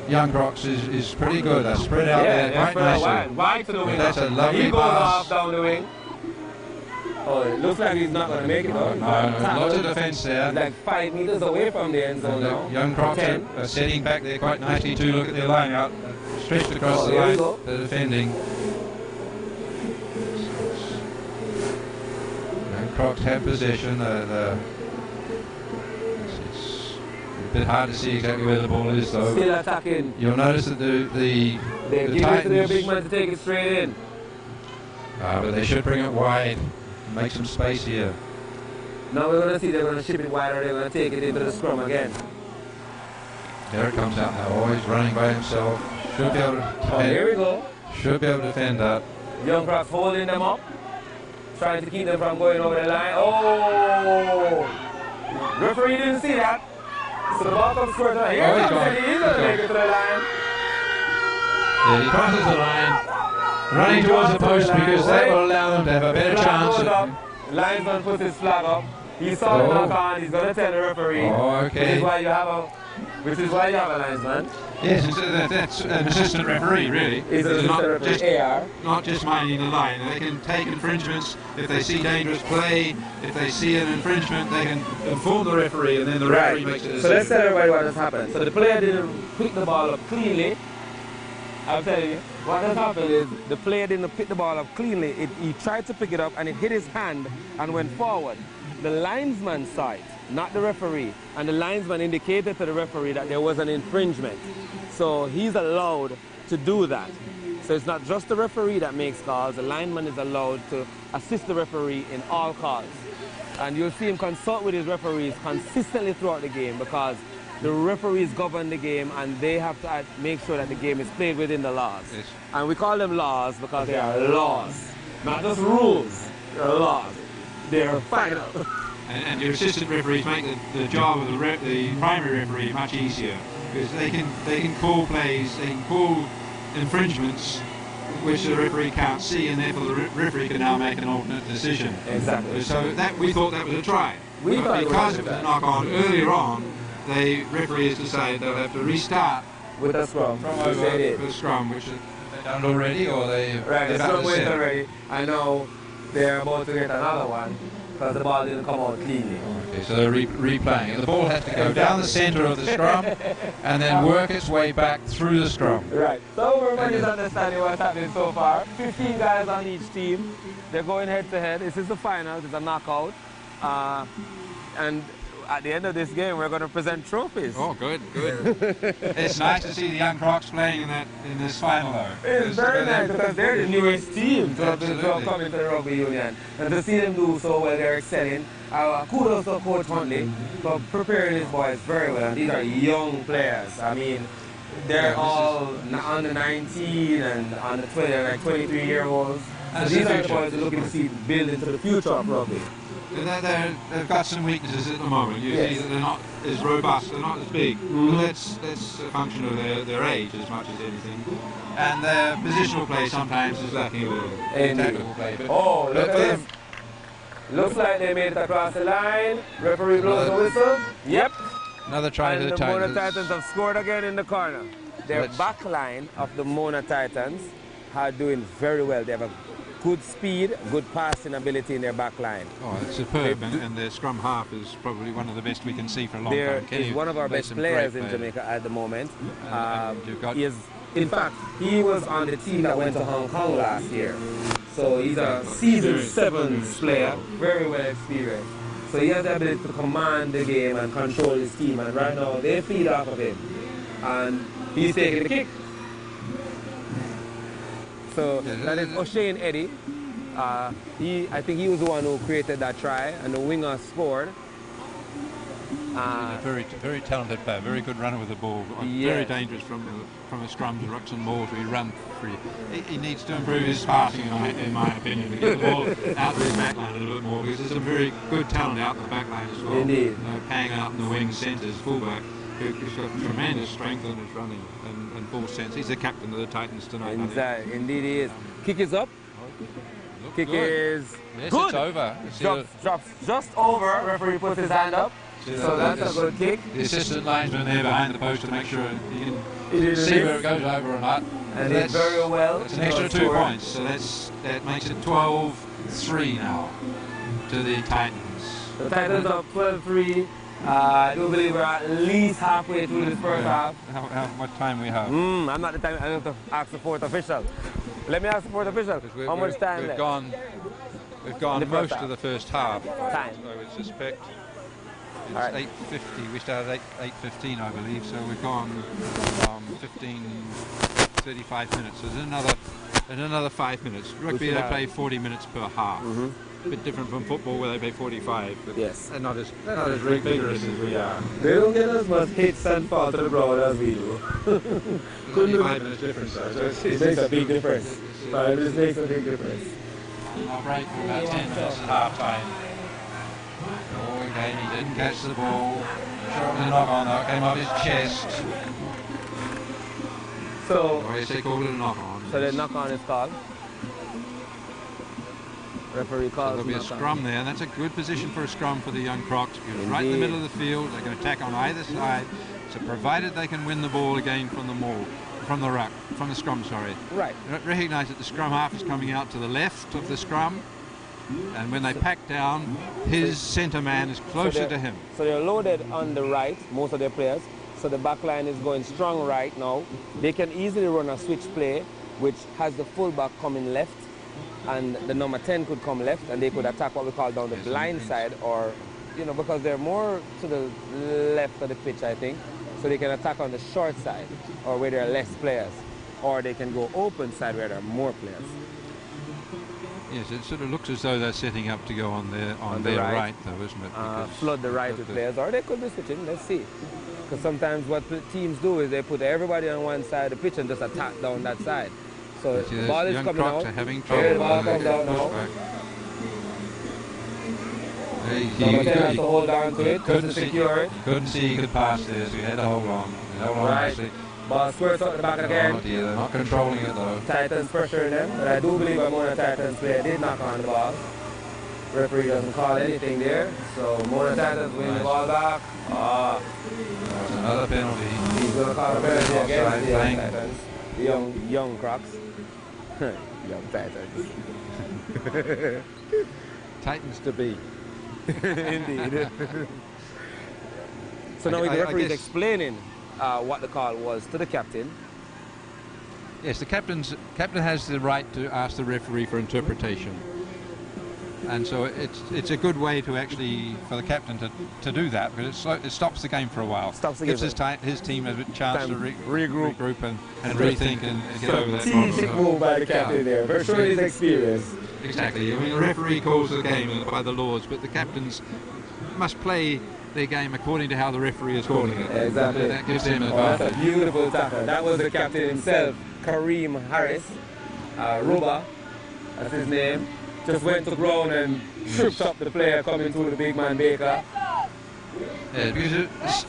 Young Crocs is pretty good. They're spread out there quite nicely. Wide to the wing. That's a lovely he goes pass. Off down the wing. Oh, it looks like he's not going to make it though. No, lots of defence there. He's like 5 meters away from the end zone now. Young Crocs are setting back there quite nicely too. Look at their line out, stretched across the line, they're defending. Crocs have possession. It's a bit hard to see exactly where the ball is, though. Still attacking. You'll notice that the They're giving it to their big man to take it straight in. But they should bring it wide, make some space here. Now we're going to see they're going to ship it wide, or they're going to take it into the scrum again. There it comes out now. Always running by himself. Should be able to defend. Here we go. Should be able to defend that. Young Crocs holding them up, trying to keep them from going over the line. Oh! Referee didn't see that. So the ball comes square to the line. Here comes it. He's going to make it to the line. Yeah, he crosses the line, running towards the post because that will allow them to have a better chance. Linesman puts his flag up. He saw the knock on, he's going to tell the referee. Oh, okay. Which is why you have a linesman. Yes, that's an assistant referee, really. He's an assistant referee, AR. Not just minding the line. They can take infringements if they see dangerous play. If they see an infringement, they can inform the referee, and then the referee makes a decision. So let's tell everybody what has happened. So the player didn't pick the ball up cleanly. I'm telling you, what has happened is the player didn't pick the ball up cleanly. He tried to pick it up, and it hit his hand and went forward. The linesman saw it, not the referee, and the linesman indicated to the referee that there was an infringement. So he's allowed to do that. So it's not just the referee that makes calls, the lineman is allowed to assist the referee in all calls. And you'll see him consult with his referees consistently throughout the game because the referees govern the game and they have to make sure that the game is played within the laws. Yes. And we call them laws because they are laws, not just rules, they're laws. They're final. And your assistant referees make the job of the primary referee much easier because they can call plays, they can call infringements which the referee can't see, and therefore the referee can now make an alternate decision. Exactly. So that we thought that was a try. But because it was a knock on earlier on, the referee has decided they'll have to restart with a scrum. with a scrum, which they've done already, or they right. The scrum went already. I know they're about to get another one because the ball didn't come out cleanly. Okay, so they're replaying it. The ball has to go down the centre of the scrum and then work its way back through the scrum. Right. So everybody's understanding what's happening so far. 15 guys on each team. They're going head to head. This is the finals. It's a knockout. And at the end of this game, we're going to present trophies. Oh, good. It's nice to see the young Crocs playing in this final, though. It's very nice because they're the newest team to have come into the rugby union. And to see them do so well, they're excelling. Kudos to Coach Huntley for preparing his boys very well. And these are young players. I mean, they're all under 19 and under 20, like 23-year-olds. So these are the boys we're looking to see build into the future of rugby. They've got some weaknesses at the moment. You see that they're not as robust, they're not as big. But that's a function of their age as much as anything. And their positional play sometimes is lacking a little. Tactical play. Oh, look at this. Looks like they made it across the line. Referee blows the whistle. Yep. Another try to the Titans. And the Titans. Mona Titans have scored again in the corner. Their back line of the Mona Titans are doing very well. They have a good speed, good passing ability in their back line. Oh, it's superb, and their scrum half is probably one of the best we can see for a long time. He's one of our best players in Jamaica at the moment. In fact, he was on the team that went to Hong Kong last year. So he's a season 7 player, very well experienced. So he has the ability to command the game and control his team, and right now they feed off of him. And he's taking the kick. So that is O'Shane Eddie. I think he was the one who created that try, and the winger scored. Very talented player, very good runner with the ball. Very dangerous from a scrum to rucks and balls where he runs free. He needs to improve his passing, in my opinion, to get the ball out to his back line a little bit more, because there's some very good talent out in the back line as well. Indeed. Pang out in the wing centres, fullback, who's got tremendous strength in his running and ball sense. He's the captain of the Titans tonight. Indeed he is. Kick is up. Kick is good. It's over. Drops just over. Referee puts his hand up. So that's a good kick. The assistant linesman there behind the post to make sure he can see where it goes over or not. And it's very well. It's an extra 2 points, so that makes it 12-3 now to the Titans. The Titans are 12-3. I do believe we're at least halfway through this first half. What time we have? I'm not the time. I have to ask the fourth official. Let me ask the fourth official. How much time left? We've gone most of the first half. Time. I would suspect. It's right. 8:50. We started at 8:15, I believe. So we've gone 35 minutes. So there's another 5 minutes. Rugby they play 40 minutes per half. A bit different from football where they play 45. But yes. They're not as vigorous as we are. They don't get as much hits and fall to the ground as we do. 5 minutes difference though. So it makes a big difference. It makes a big difference. I'll break for about 10 minutes at half time. Oh, again, he didn't catch the ball. Short with a knock on though, came off his chest. So, they called it a knock on. So the knock on is called? Referee So calls there'll be a knock on. scrum there, and that's a good position for a scrum for the young Crocs, because right in the Indeed. middle of the field, they can attack on either side. So provided they can win the ball again from the maul, from the ruck, from the scrum, sorry. Right. Recognise that the scrum half is coming out to the left of the scrum, and when they pack down, his centre man is closer to him. So they're loaded on the right, most of their players. So the back line is going strong right now. They can easily run a switch play, which has the fullback coming left, and the number 10 could come left, and they could attack what we call down the blind side, or, you know, because they're more to the left of the pitch, I think. So they can attack on the short side, or where there are less players. Or they can go open side where there are more players. Yes, it sort of looks as though they're setting up to go on their right, though, isn't it? Because Flood the right with players, or they could be switching, let's see. Because sometimes what teams do is they put everybody on one side of the pitch and just attack down that side. So see, the those ball is young coming Crocs out. are having Here, the trouble. ball comes out now. Number 10 has to hold on to it just to secure it. Couldn't see he could pass there, so he had to hold on. Right. Ball squirts out the back Oh again. dear, they're not controlling it though. Titans pressuring them, but I do believe Mona Titans player did knock on the ball. Referee doesn't call anything there, so Mona Titans win the ball back. That's another penalty. He's going to call a penalty Offside against the flag. Titans. Young Crocs. Young Titans. Titans to be. Indeed. So now the I referee is guess- explaining what the call was to the captain. Yes, the captain has the right to ask the referee for interpretation, and so it's a good way to actually for the captain to do that, because it stops the game for a while. Stops the Gives game. his team a chance Time to regroup and rethink and get over that Strategic problem. move by the captain there, for sure his experience. Exactly. I mean, the referee calls the game by the laws, but the captains must play their game according to how the referee is calling it. Exactly. That gives them an Oh, that's a advantage. beautiful tackle. That was the captain himself, Kareem Harris. Ruba, that's his name. Just went to ground and tripped up the player coming through the big man Baker. Yeah, because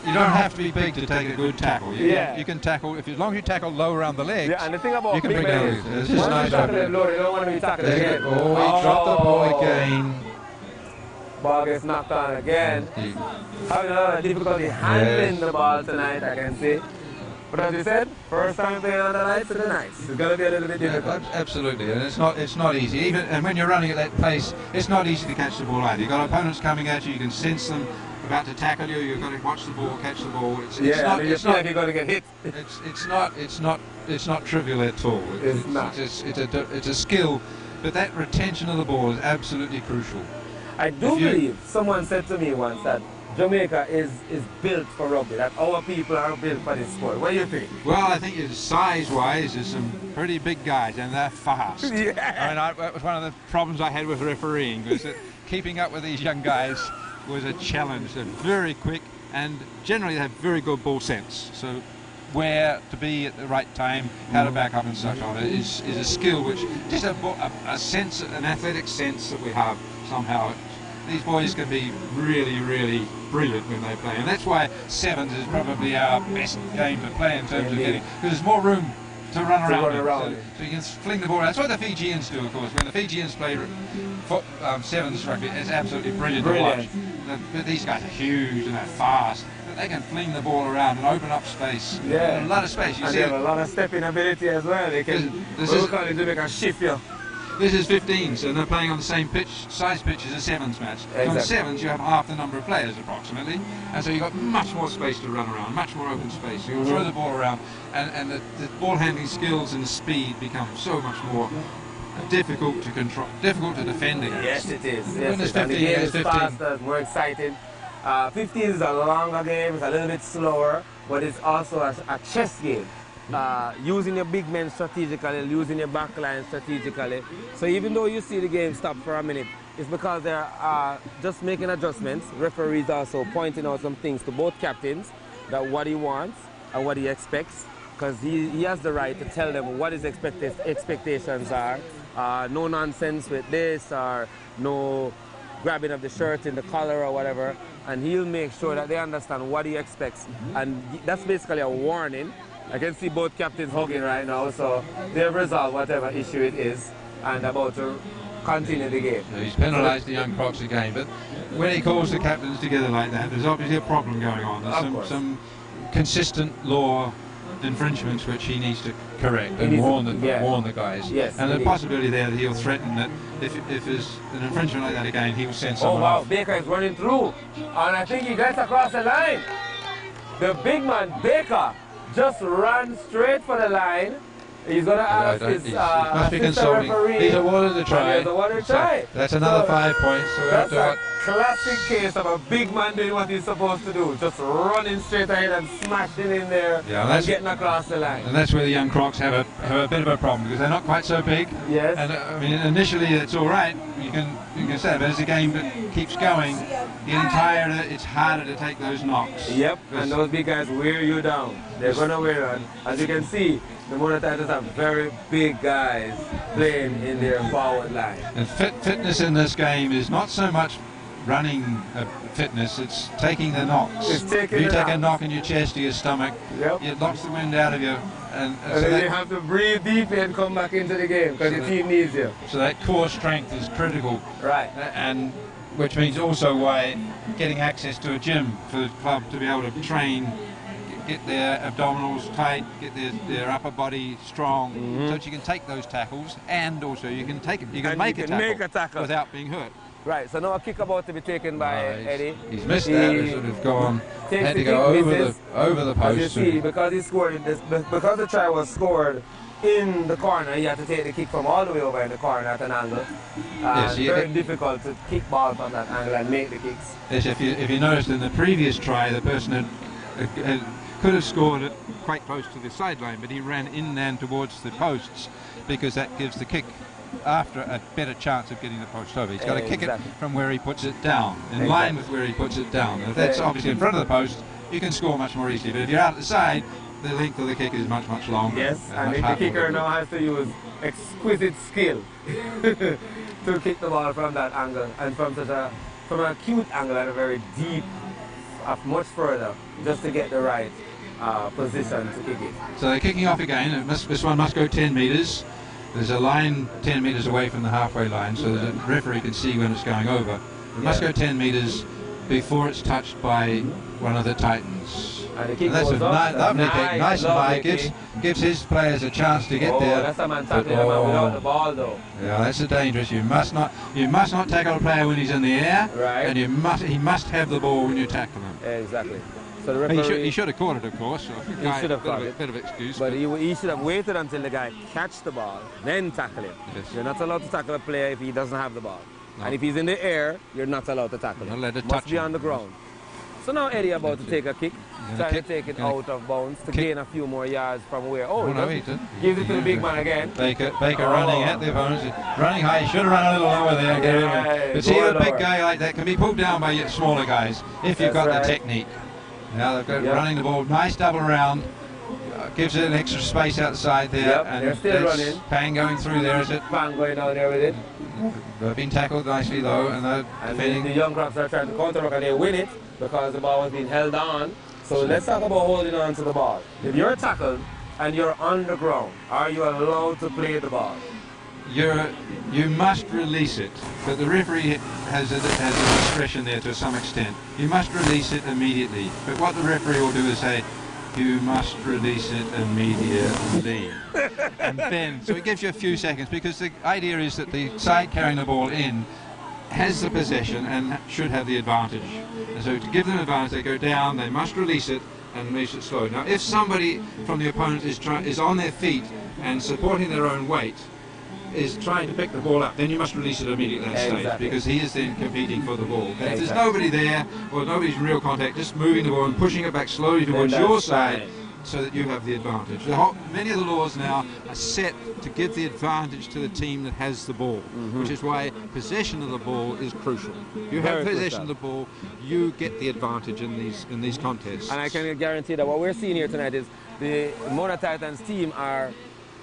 you don't have to be big to take a good tackle. Yeah. You can tackle, as long as you tackle low around the legs. Yeah, and the thing about You can big bring men down is, this is once nice you tackle opening. them low, they don't want to be tackled again. Oh, he dropped the ball again. Ball gets knocked on again. Having a lot of difficulty handling the ball tonight, I can see. But as you said, first time playing on the lights and the nights. It's going to be a little bit difficult. Absolutely, and it's not easy. Even and when you're running at that pace, it's not easy to catch the ball either. You've got opponents coming at you. You can sense them about to tackle you. You've got to watch the ball, catch the ball. It's Yeah, not. and you It's feel not. like you're going to get hit. It's not trivial at all. It's not. It's a skill, but that retention of the ball is absolutely crucial. I do If you- believe someone said to me once that Jamaica is built for rugby, that our people are built for this sport. What do you think? Well, I think size-wise, there's some pretty big guys, and they're fast. Yeah. I mean, that was one of the problems I had with refereeing, was that keeping up with these young guys was a challenge. They're very quick, and generally they have very good ball sense. So where to be at the right time, how to back up and such on is a skill which, just a sense, an athletic sense that we have somehow. These boys can be really, really brilliant when they play, and that's why sevens is probably our best game to play in terms of getting, because there's more room to run around. So you can fling the ball around. That's what the Fijians do, of course. When the Fijians play sevens rugby, it's absolutely brilliant to watch. But these guys are huge and they're fast, but they can fling the ball around and open up space. Yeah. A lot of space. You And see they have a lot of stepping ability as well. They can, This we is- call it to make a shift you. This is 15s, and they're playing on the same size pitch as a sevens match. So Exactly. in sevens, you have half the number of players approximately, and so you've got much more space to run around, much more open space. So you can throw the ball around, and the ball handling skills and the speed become so much more difficult to control, difficult to defend against. Yes, it is. When Yes, it's it is. And the 15, game it's is 15. faster, it's more exciting. 15 is a longer game, it's a little bit slower, but it's also a chess game. Using your big men strategically, using your back line strategically. So even though you see the game stop for a minute, it's because they're just making adjustments. Referees also pointing out some things to both captains, that what he wants and what he expects, because he has the right to tell them what his expectations are. No nonsense with this, or no grabbing of the shirt in the collar or whatever, and he'll make sure that they understand what he expects. And that's basically a warning. I can see both captains hugging right now, so they've resolved whatever issue it is and about to continue the game. He's penalised the young Crocs again, but when he calls the captains together like that, there's obviously a problem going on. There's some consistent law infringements which he needs to correct and warn the guys. Yes, and the indeed. possibility there that he'll threaten that if there's an infringement like that again, he will send Oh someone wow, off. Baker is running through, and I think he gets across the line. The big man, Baker, just ran straight for the line. He's going to ask his He must be assistant consulting. referee. He's awarded the try. He's awarded the try. That's another So 5 points. So we have That's to a classic case of a big man doing what he's supposed to do, just running straight ahead and smashing in there and getting across the line. And that's where the young Crocs have a bit of a problem because they're not quite so big. Yes. And I mean, initially it's all right. You can say, but as the game keeps going, getting tired, it's harder to take those knocks. Yep. And those big guys wear you down. They're going to wear you down. As you can see, the Mona Titans have very big guys playing in their forward line. And fitness in this game is not so much running fitness, it's taking the knocks. It's taking you the take a knocks. knock in your chest or your stomach, Yep. it knocks the wind out of you. And so then that, you have to breathe deeply and come back into the game because your team needs you. so that core strength is critical. Right. And which means also why getting access to a gym for the club to be able to train, get their abdominals tight, get their upper body strong, so that you can take those tackles, and also you can take it. You can, And make, you a can tackle make a tackle. without being hurt. Right, so now a kick about to be taken by Eddie. He's missed that. He should have gone. Takes Had the to go kick, over misses. the As post. you see, because he scored this, because the try was scored in the corner, you have to take the kick from all the way over in the corner at an angle. Yes, Very difficult to kick ball from that angle and make the kicks. Yes, if you noticed in the previous try, the person could have scored it quite close to the sideline, but he ran in and towards the posts because that gives the kick after a better chance of getting the post over. He's got to kick it Exactly. from where he puts it down, in line with where he puts it down. If that's obviously in front of the post, you can score much more easily. But if you're out the side, the length of the kick is much, much longer. Yes, and much the harder kicker to now has to use exquisite skill to kick the ball from that angle and from an acute angle at a very deep, much further, just to get the right position to kick it. So they're kicking off again. This one must go 10 metres. There's a line 10 metres away from the halfway line, so the referee can see when it's going over. It must go 10 metres before it's touched by one of the Titans. And the kick And that's a goes up. lovely kick, nice and lovely high. kick. Gives his players a chance to get Oh, there. that's a man But, tackling a man without the ball though. Yeah, that's a dangerous. You must not tackle a player when he's in the air, Right. and he must have the ball when you tackle him. Exactly. So the referee, He should have caught it, of course. So He should have caught it. Bit of excuse. but he should have waited until the guy catch the ball, then tackle him. Yes. You're not allowed to tackle a player if he doesn't have the ball. No. And if he's in the air, you're not allowed to tackle Not him. allowed to Must touch be him. on the ground. So now Eddie about to take a kick, trying to take it gonna out of bounds to kick. gain a few more yards from where. Oh, Oh, he no, doesn't. he didn't. Gives it to the big man again. Baker Oh. running at the opponents, running high. He should have run a little lower there. Get rid of him. Right, But see, go a big lower. guy like that can be pulled down by smaller guys if you've That's got right. the technique. Now they've got Yep. running the ball, nice double round. Gives it an extra space outside there. Yep, and they're still that's running. Pang going through there, is it? Bang going down there with it. They've been tackled nicely though, and they're And defending. the young Crocs are trying to counter and they win it because the ball was being held on. So let's talk about holding on to the ball. If you're tackled and you're on the ground, are you allowed to play the ball? You must release it, but the referee has a discretion there to some extent. You must release it immediately, but what the referee will do is say, you must release it immediately. And then, so it gives you a few seconds, because the idea is that the side carrying the ball in has the possession and should have the advantage. And so to give them advantage, they go down, they must release it and release it slow. Now, if somebody from the opponent is on their feet and supporting their own weight, is trying to pick the ball up, then you must release it immediately at that stage, Exactly. because he is then competing for the ball. And if there's Exactly. nobody there, or nobody's in real contact, just moving the ball and pushing it back slowly Then towards that's your side, fine. so that you have the advantage. Many of the laws now are set to give the advantage to the team that has the ball, which is why possession of the ball is crucial. You have Very possession crucial. of the ball, you get the advantage in these contests. And I can guarantee that what we're seeing here tonight is the Mona Titans team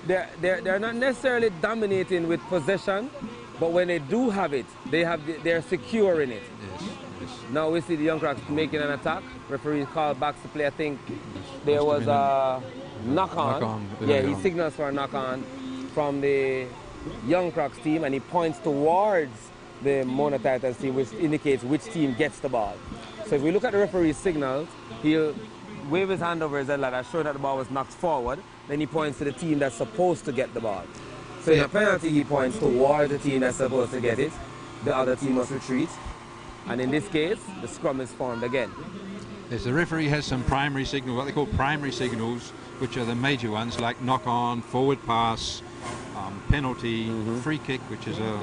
they're not necessarily dominating with possession, but when they do have it, they're secure in it. Yes, yes. Now we see the Young Crocs making an attack. Referee called back to play. I think there was a knock on. Knock on, Yeah, knock he on. signals for a knock on from the Young Crocs team, and he points towards the Mona Titans team, which indicates which team gets the ball. So if we look at the referee's signals, he'll wave his hand over his head like that, showing that the ball was knocked forward. Then he points to the team that's supposed to get the ball. So in a penalty, he points towards the team that's supposed to get it. The other team must retreat. And in this case, the scrum is formed again. Yes, the referee has some primary signals, what they call primary signals, which are the major ones, like knock-on, forward pass, penalty, free kick, which is a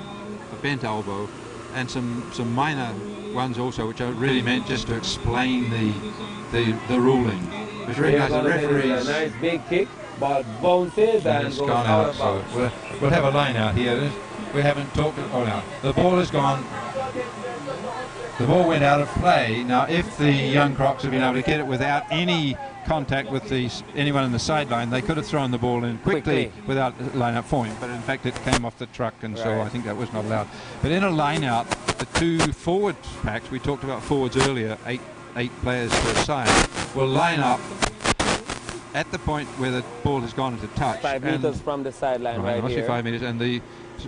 bent elbow, and some minor ones also, which are really meant just to explain the ruling. But you realise the referees... A nice big kick, ball bounces and it's goes gone out out. of So bounds. we'll have a line out here. We haven't talked. Oh, now the ball has gone. The ball went out of play. Now, if the Young Crocs had been able to get it without any contact with anyone in the sideline, they could have thrown the ball in quickly without line-out forming. But in fact, it came off the truck, and so I think that was not allowed. But in a line-out, the two forward packs, we talked about forwards earlier, eight players per side, will line up at the point where the ball has gone into touch. 5 meters from the sideline right must here. be 5 meters, and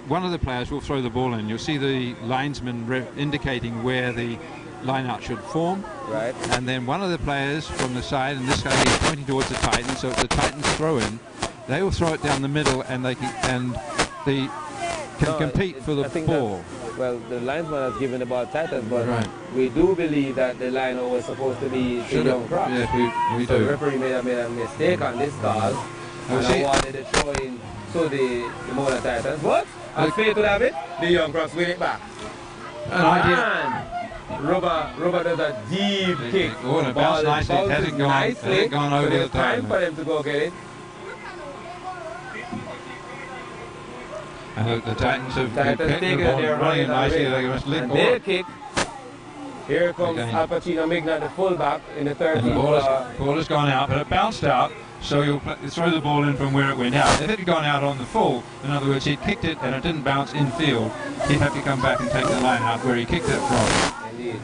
one of the players will throw the ball in. You'll see the linesman indicating where the line-out should form. Right. And then one of the players from the side, and this guy is pointing towards the Titans, so if the Titans throw in, they will throw it down the middle, and they can compete for the ball. Well, the linesman has given the ball to Titans, but we do believe that the line was supposed to be the Young Crocs. Yes, we so do. The referee made a mistake on this call, and I wanted to throw in to the Mona Titans. But as fate would have it, the Young Crocs win it back. And Rubber does a deep kick. Oh, and it bounced nicely. It hasn't gone over the time for them to go get it. And the Titans have taken it, they're running nicely. And their kick. Here comes Al Pacino Migna, the fullback, in the 13th. The ball has gone out, but it bounced out, so you'll throw the ball in from where it went out. If it had gone out on the full, in other words, he'd kicked it and it didn't bounce infield, he'd have to come back and take the line out where he kicked it from. Indeed.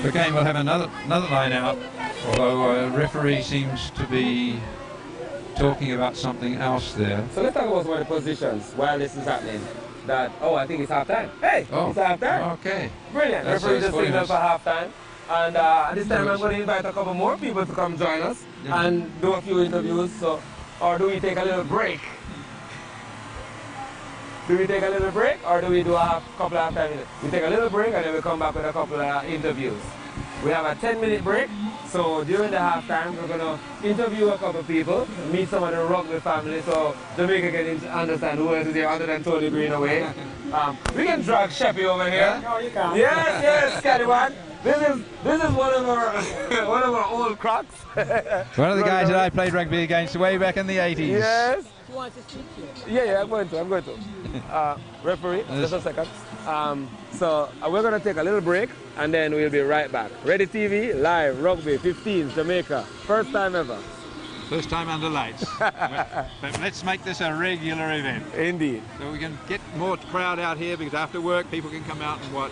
Again, we'll have another line out, although referee seems to be talking about something else there. So let's talk about some of the positions while this is happening. I think it's half time. Hey, it's half time. Okay. Brilliant. Referee just signaled for half time. And this time I'm going to invite a couple more people to come join us and do a few interviews. So, or do we take a little break? Do we take a little break, or do we do a couple of time? We take a little break and then we come back with a couple of interviews. We have a 10-minute break. So during the halftime, we're going to interview a couple of people, meet some of the rugby family, so Jamaica can understand who else is here other than Tony Greenaway. We can drag Sheppy over here. No, you can't. Yes, Scattywan. This is one of our one of our old Crocs. One of the guys that I played rugby against way back in the 80s. Yes. He wants to speak to you. Yeah, I'm going to. Referee, just a second. So we're going to take a little break and then we'll be right back. Ready TV, live, rugby, 15s, Jamaica. First time ever. First time under lights. but let's make this a regular event. Indeed. So we can get more crowd out here, because after work people can come out and watch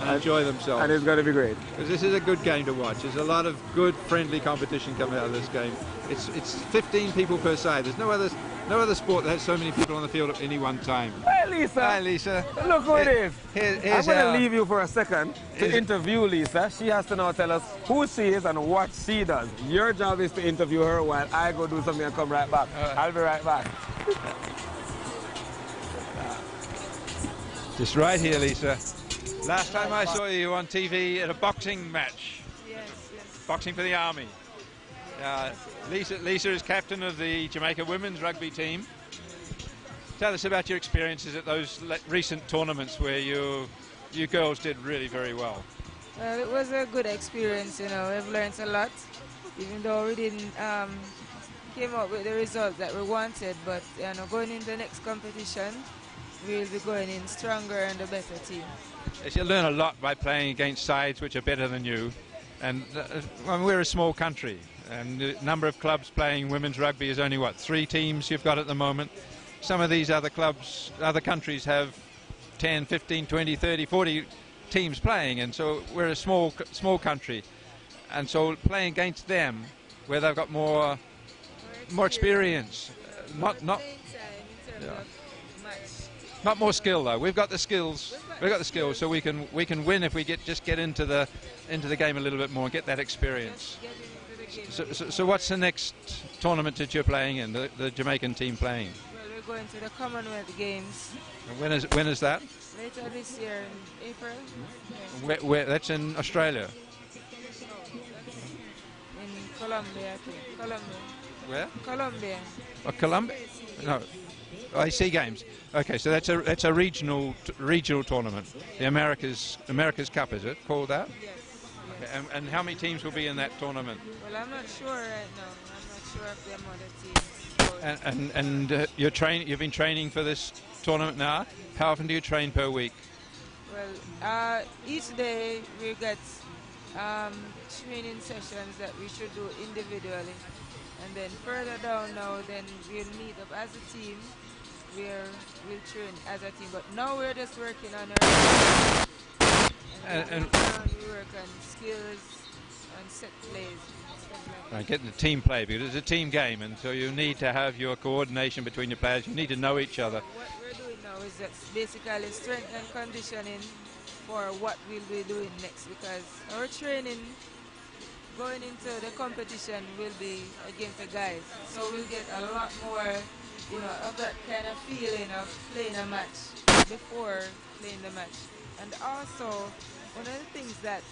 and enjoy themselves. And it's going to be great. Because this is a good game to watch. There's a lot of good friendly competition coming out of this game. It's 15 people per side. There's no other sport that has so many people on the field at any one time. Hey, Lisa. Hi, Lisa. Look who it is. Here's I'm going to leave you for a second to interview Lisa. She has to now tell us who she is and what she does. Your job is to interview her while I go do something and come right back. I'll be right back. Just right here, Lisa. Last time I saw you on TV at a boxing match. Yes. Boxing for the Army. Lisa is captain of the Jamaica women's rugby team. Tell us about your experiences at those recent tournaments where you girls did really very well. Well, it was a good experience, We've learned a lot, even though we didn't came up with the result that we wanted. But going into the next competition, we'll be going in stronger and a better team. Yes, you learn a lot by playing against sides which are better than you. And we're a small country, and the number of clubs playing women's rugby is only, 3 teams you've got at the moment. Some of these other clubs, other countries have 10, 15, 20, 30, 40 teams playing, and so we're a small country. And so playing against them, where they've got more experience, not In terms of match Not more skill though. We've got the skills. We've got the skills, so we can win if we just get into the game a little bit more and get that experience. So what's the next tournament that you're playing in? The Jamaican team playing? Well, we're going to the Commonwealth Games. And when is that? Later this year in April. Where that's in Australia. In Colombia, I think. Colombia. Where? Colombia. Oh, Colombia? No. IC Games. Okay, so that's a regional tournament. The America's Cup, is it called that? Yes. Okay, and how many teams will be in that tournament? Well, I'm not sure right now. I'm not sure of the amount of teams. And you've been training for this tournament now. How often do you train per week? Well, each day we get training sessions that we should do individually, and then further down now, then we'll meet up as a team. We'll train as a team, but now we're just working on our and we work on skills and set plays. Right, getting the team play, because it's a team game, and so you need to have your coordination between your players. You need to know each other. What we're doing now is that basically strength and conditioning for what we'll be doing next, because our training going into the competition will be against the guys, so we'll get a lot more, of that kind of feeling of playing a match before playing the match. And also, one of the things that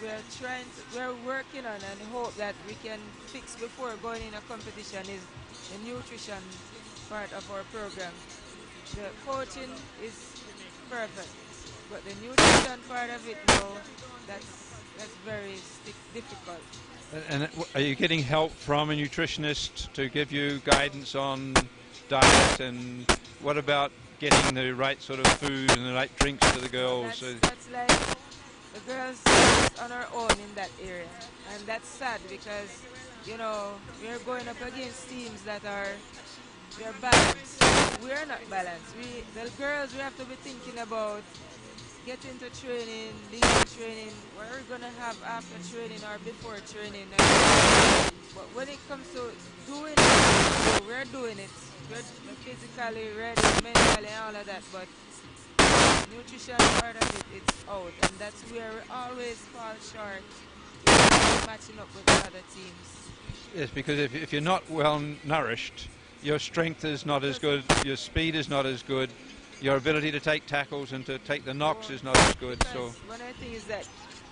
we're working on and hope that we can fix before going in a competition is the nutrition part of our program. The coaching is perfect, but the nutrition part of it, that's very difficult. And are you getting help from a nutritionist to give you guidance on diet, and what about getting the right sort of food and the right drinks to the girls? That's like the girls on our own in that area, and that's sad because we're going up against teams that they're balanced. We're not balanced. The girls, we have to be thinking about getting to training, leaving training, what are we gonna have after training or before training. But when it comes to doing it, we're doing it. We're physically ready, mentally, and all of that, but nutrition part of it, it's out, and that's where we always fall short matching up with the other teams. Yes, because if you're not well nourished, your strength is not as good, your speed is not as good, your ability to take tackles and to take the knocks is not as good. So one of the things is that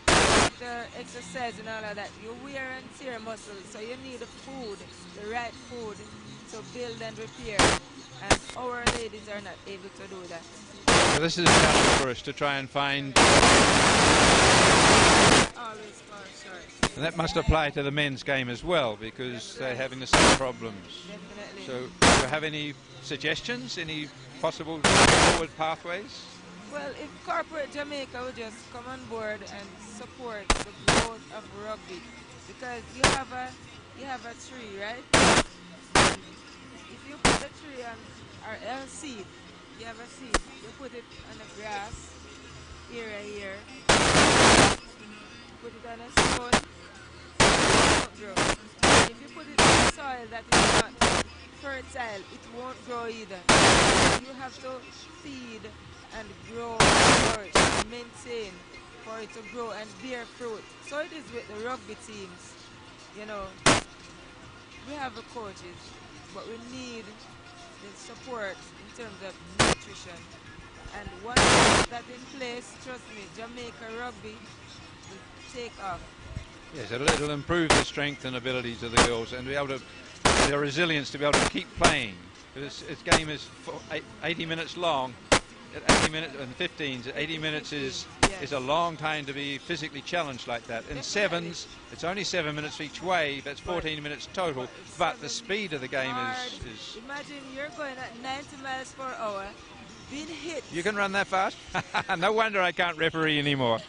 after exercise and all of that, you wear and tear muscles, so you need the food, the right food, to build and repair, and our ladies are not able to do that. So this is a challenge for us to try and find. Always fall short. And that must apply to the men's game as well, because they're having the same problems. Definitely. So do you have any suggestions, any possible forward pathways? Well, if Corporate Jamaica would just come on board and support the growth of rugby, because you have a tree, right? If you put the tree on a seed, you have a seed, you put it on the grass here, put it on a stone, it won't grow. If you put it in soil that is not fertile, it won't grow either. You have to feed and grow, nourish, and maintain for it to grow and bear fruit. So it is with the rugby teams. We have the coaches, but we need the support in terms of nutrition. And once we put that in place, trust me, Jamaica rugby will take off. Yes, it'll improve the strength and abilities of the girls and be able to, their resilience to be able to keep playing. This game is 80 minutes long. At 80 minutes and 15s, 80 minutes is a long time to be physically challenged like that. In sevens, it's only 7 minutes each way, that's 14 minutes total, but the speed of the game is... Imagine you're going at 90 miles per hour, being hit. You can run that fast? No wonder I can't referee anymore.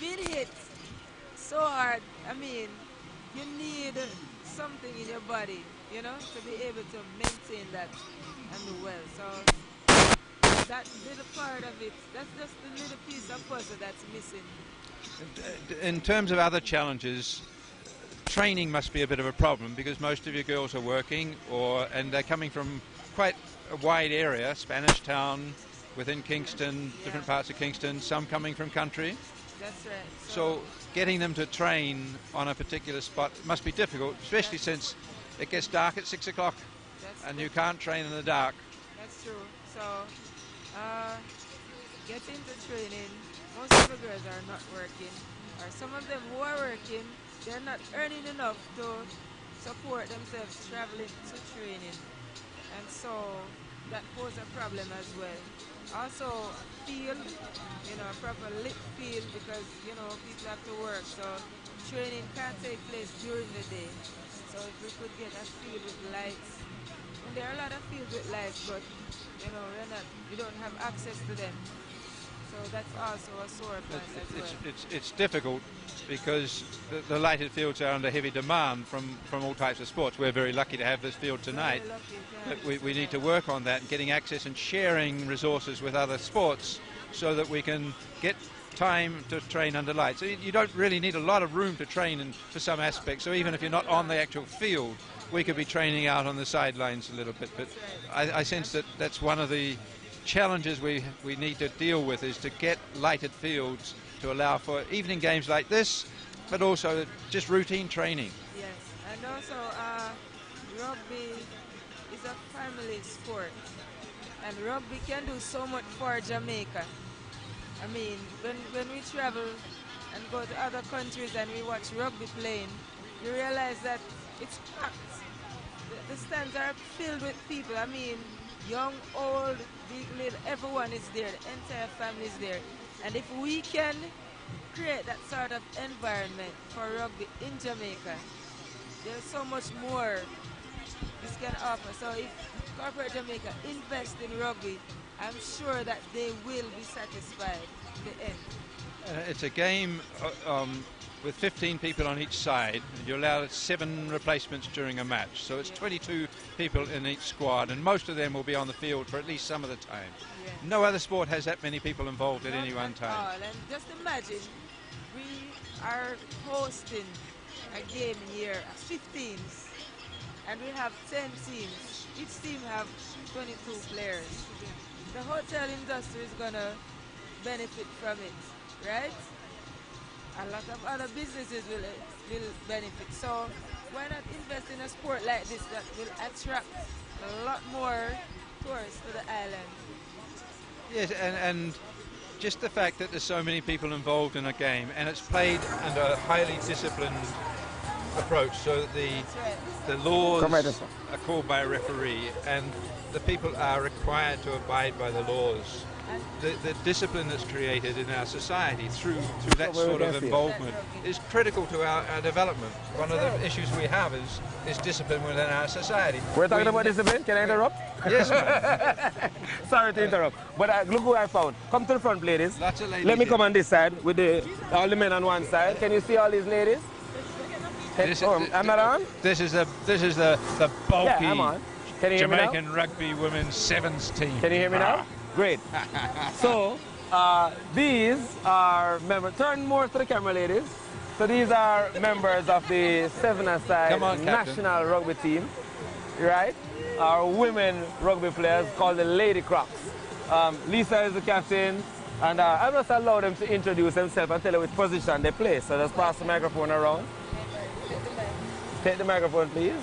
Being hit so hard, I mean, you need something in your body, to be able to maintain that and do well. So that little part of it, that's just the little piece of puzzle that's missing. In terms of other challenges, training must be a bit of a problem because most of your girls are working and they're coming from quite a wide area, Spanish Town, within Kingston, different parts of Kingston, some coming from country. That's right. So getting them to train on a particular spot must be difficult, especially since it gets dark at 6 o'clock and you can't train in the dark. That's true. So getting to training, most of the girls are not working, or some of them who are working, they're not earning enough to support themselves traveling to training, and so that poses a problem as well. Also, field, proper lit field, because people have to work, so training can't take place during the day. So if we could get a field with lights, and there are a lot of fields with lights, but we don't have access to them. So that's also a sore point as well. It's difficult because the lighted fields are under heavy demand from all types of sports. We're very lucky to have this field tonight, but we need to work on that and getting access and sharing resources with other sports so that we can get time to train under light. So you don't really need a lot of room to train for some aspects. So even if you're not on the actual field, we could be training out on the sidelines a little bit. But I sense that that's one of the challenges we need to deal with, is to get lighted fields to allow for evening games like this, but also just routine training. Yes, and also rugby is a family sport, and rugby can do so much for Jamaica. I mean, when we travel and go to other countries and we watch rugby playing, you realize that it's packed. The stands are filled with people. I mean, young, old, big, little, everyone is there. The entire family is there. And if we can create that sort of environment for rugby in Jamaica, there's so much more this can offer. So if Corporate Jamaica invest in rugby, I'm sure that they will be satisfied in the end. It's a game with 15 people on each side. You're allowed 7 replacements during a match. So it's 22 people in each squad, and most of them will be on the field for at least some of the time. Yeah. No other sport has that many people involved at any one time. All. And just imagine, we are hosting a game here, 15s, and we have 10 teams. Each team have 22 players. The hotel industry is going to benefit from it, right? A lot of other businesses will benefit. So why not invest in a sport like this that will attract a lot more tourists to the island? Yes, and just the fact that there's so many people involved in a game, and it's played under a highly disciplined approach, so that the laws are called by a referee, and the people are required to abide by the laws. The discipline that's created in our society through that sort of involvement is critical to our development. One of the issues we have is discipline within our society. We're talking about discipline. Can I interrupt? Yes, ma'am. Sorry to interrupt. But look who I found. Come to the front, ladies. Lots of ladies. Let me come on this side with all the men on one side. Can you see all these ladies? I'm not on? This is the bulky I'm on. Can you hear me now? Jamaican rugby women's sevens team. Can you hear me now? Great. So these are members. Turn more to the camera, ladies. So these are members of the seven-a-side national rugby team, right? Our women rugby players called the Lady Crocs. Lisa is the captain, and I must allow them to introduce themselves and tell you which position they play. So just pass the microphone around. Take the microphone, please.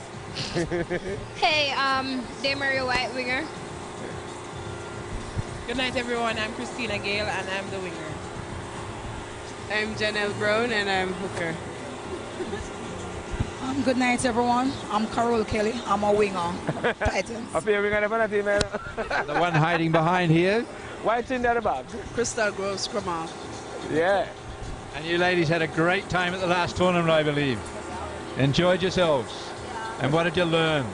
Hey, Demaria White, winger. Good night, everyone. I'm Christina Gale, and I'm the winger. I'm Janelle Brown, and I'm hooker. Good night, everyone. I'm Carol Kelly. I'm a winger. Titans. Up here, we're going to team, man. The one hiding behind here. White in the back. Crystal Grove, scrum half. Yeah. And you ladies had a great time at the last tournament, I believe. Enjoyed yourselves. And what did you learn?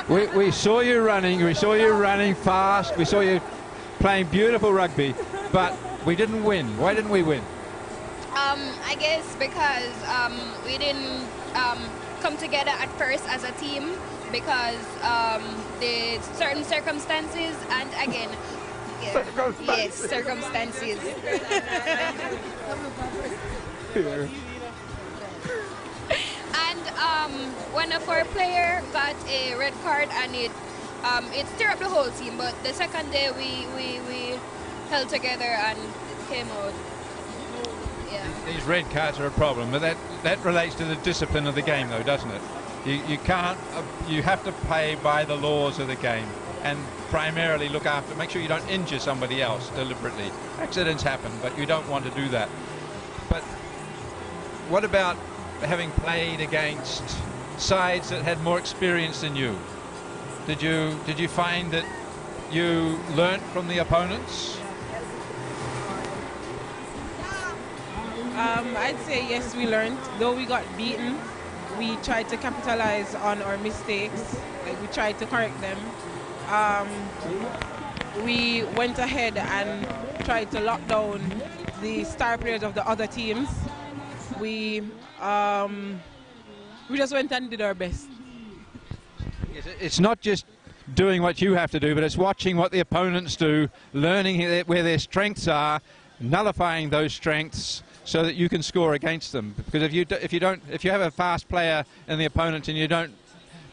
we saw you running. We saw you running fast. We saw you playing beautiful rugby, but we didn't win. Why didn't we win? I guess because we didn't come together at first as a team because the certain circumstances, and again, yes, circumstances. And one of our player got a red card and it stirred up the whole team. But the second day we held together and it came out. Yeah. These red cards are a problem, but that relates to the discipline of the game, though, doesn't it? You can't. You have to play by the laws of the game, and primarily make sure you don't injure somebody else deliberately. Accidents happen, but you don't want to do that. But what about having played against sides that had more experience than you? Did you find that you learnt from the opponents? I'd say yes, we learned. Though we got beaten, we tried to capitalize on our mistakes. Like, we tried to correct them. We went ahead and tried to lock down the star players of the other teams. We just went and did our best. It's not just doing what you have to do, but it's watching what the opponents do, learning where their strengths are, nullifying those strengths, so that you can score against them. Because if you have a fast player in the opponent and you don't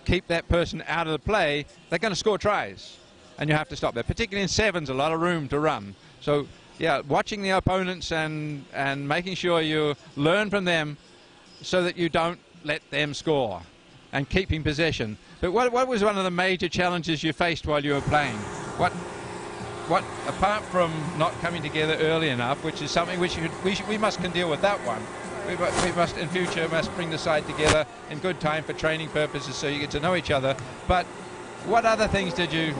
keep that person out of the play, they're going to score tries, and you have to stop that. Particularly in sevens, a lot of room to run. So yeah, watching the opponents and making sure you learn from them, so that you don't let them score, and keeping possession. But what was one of the major challenges you faced while you were playing? What apart from not coming together early enough, which is something which we must can deal with that one. We must in future bring the side together in good time for training purposes, so you get to know each other. But what other things did you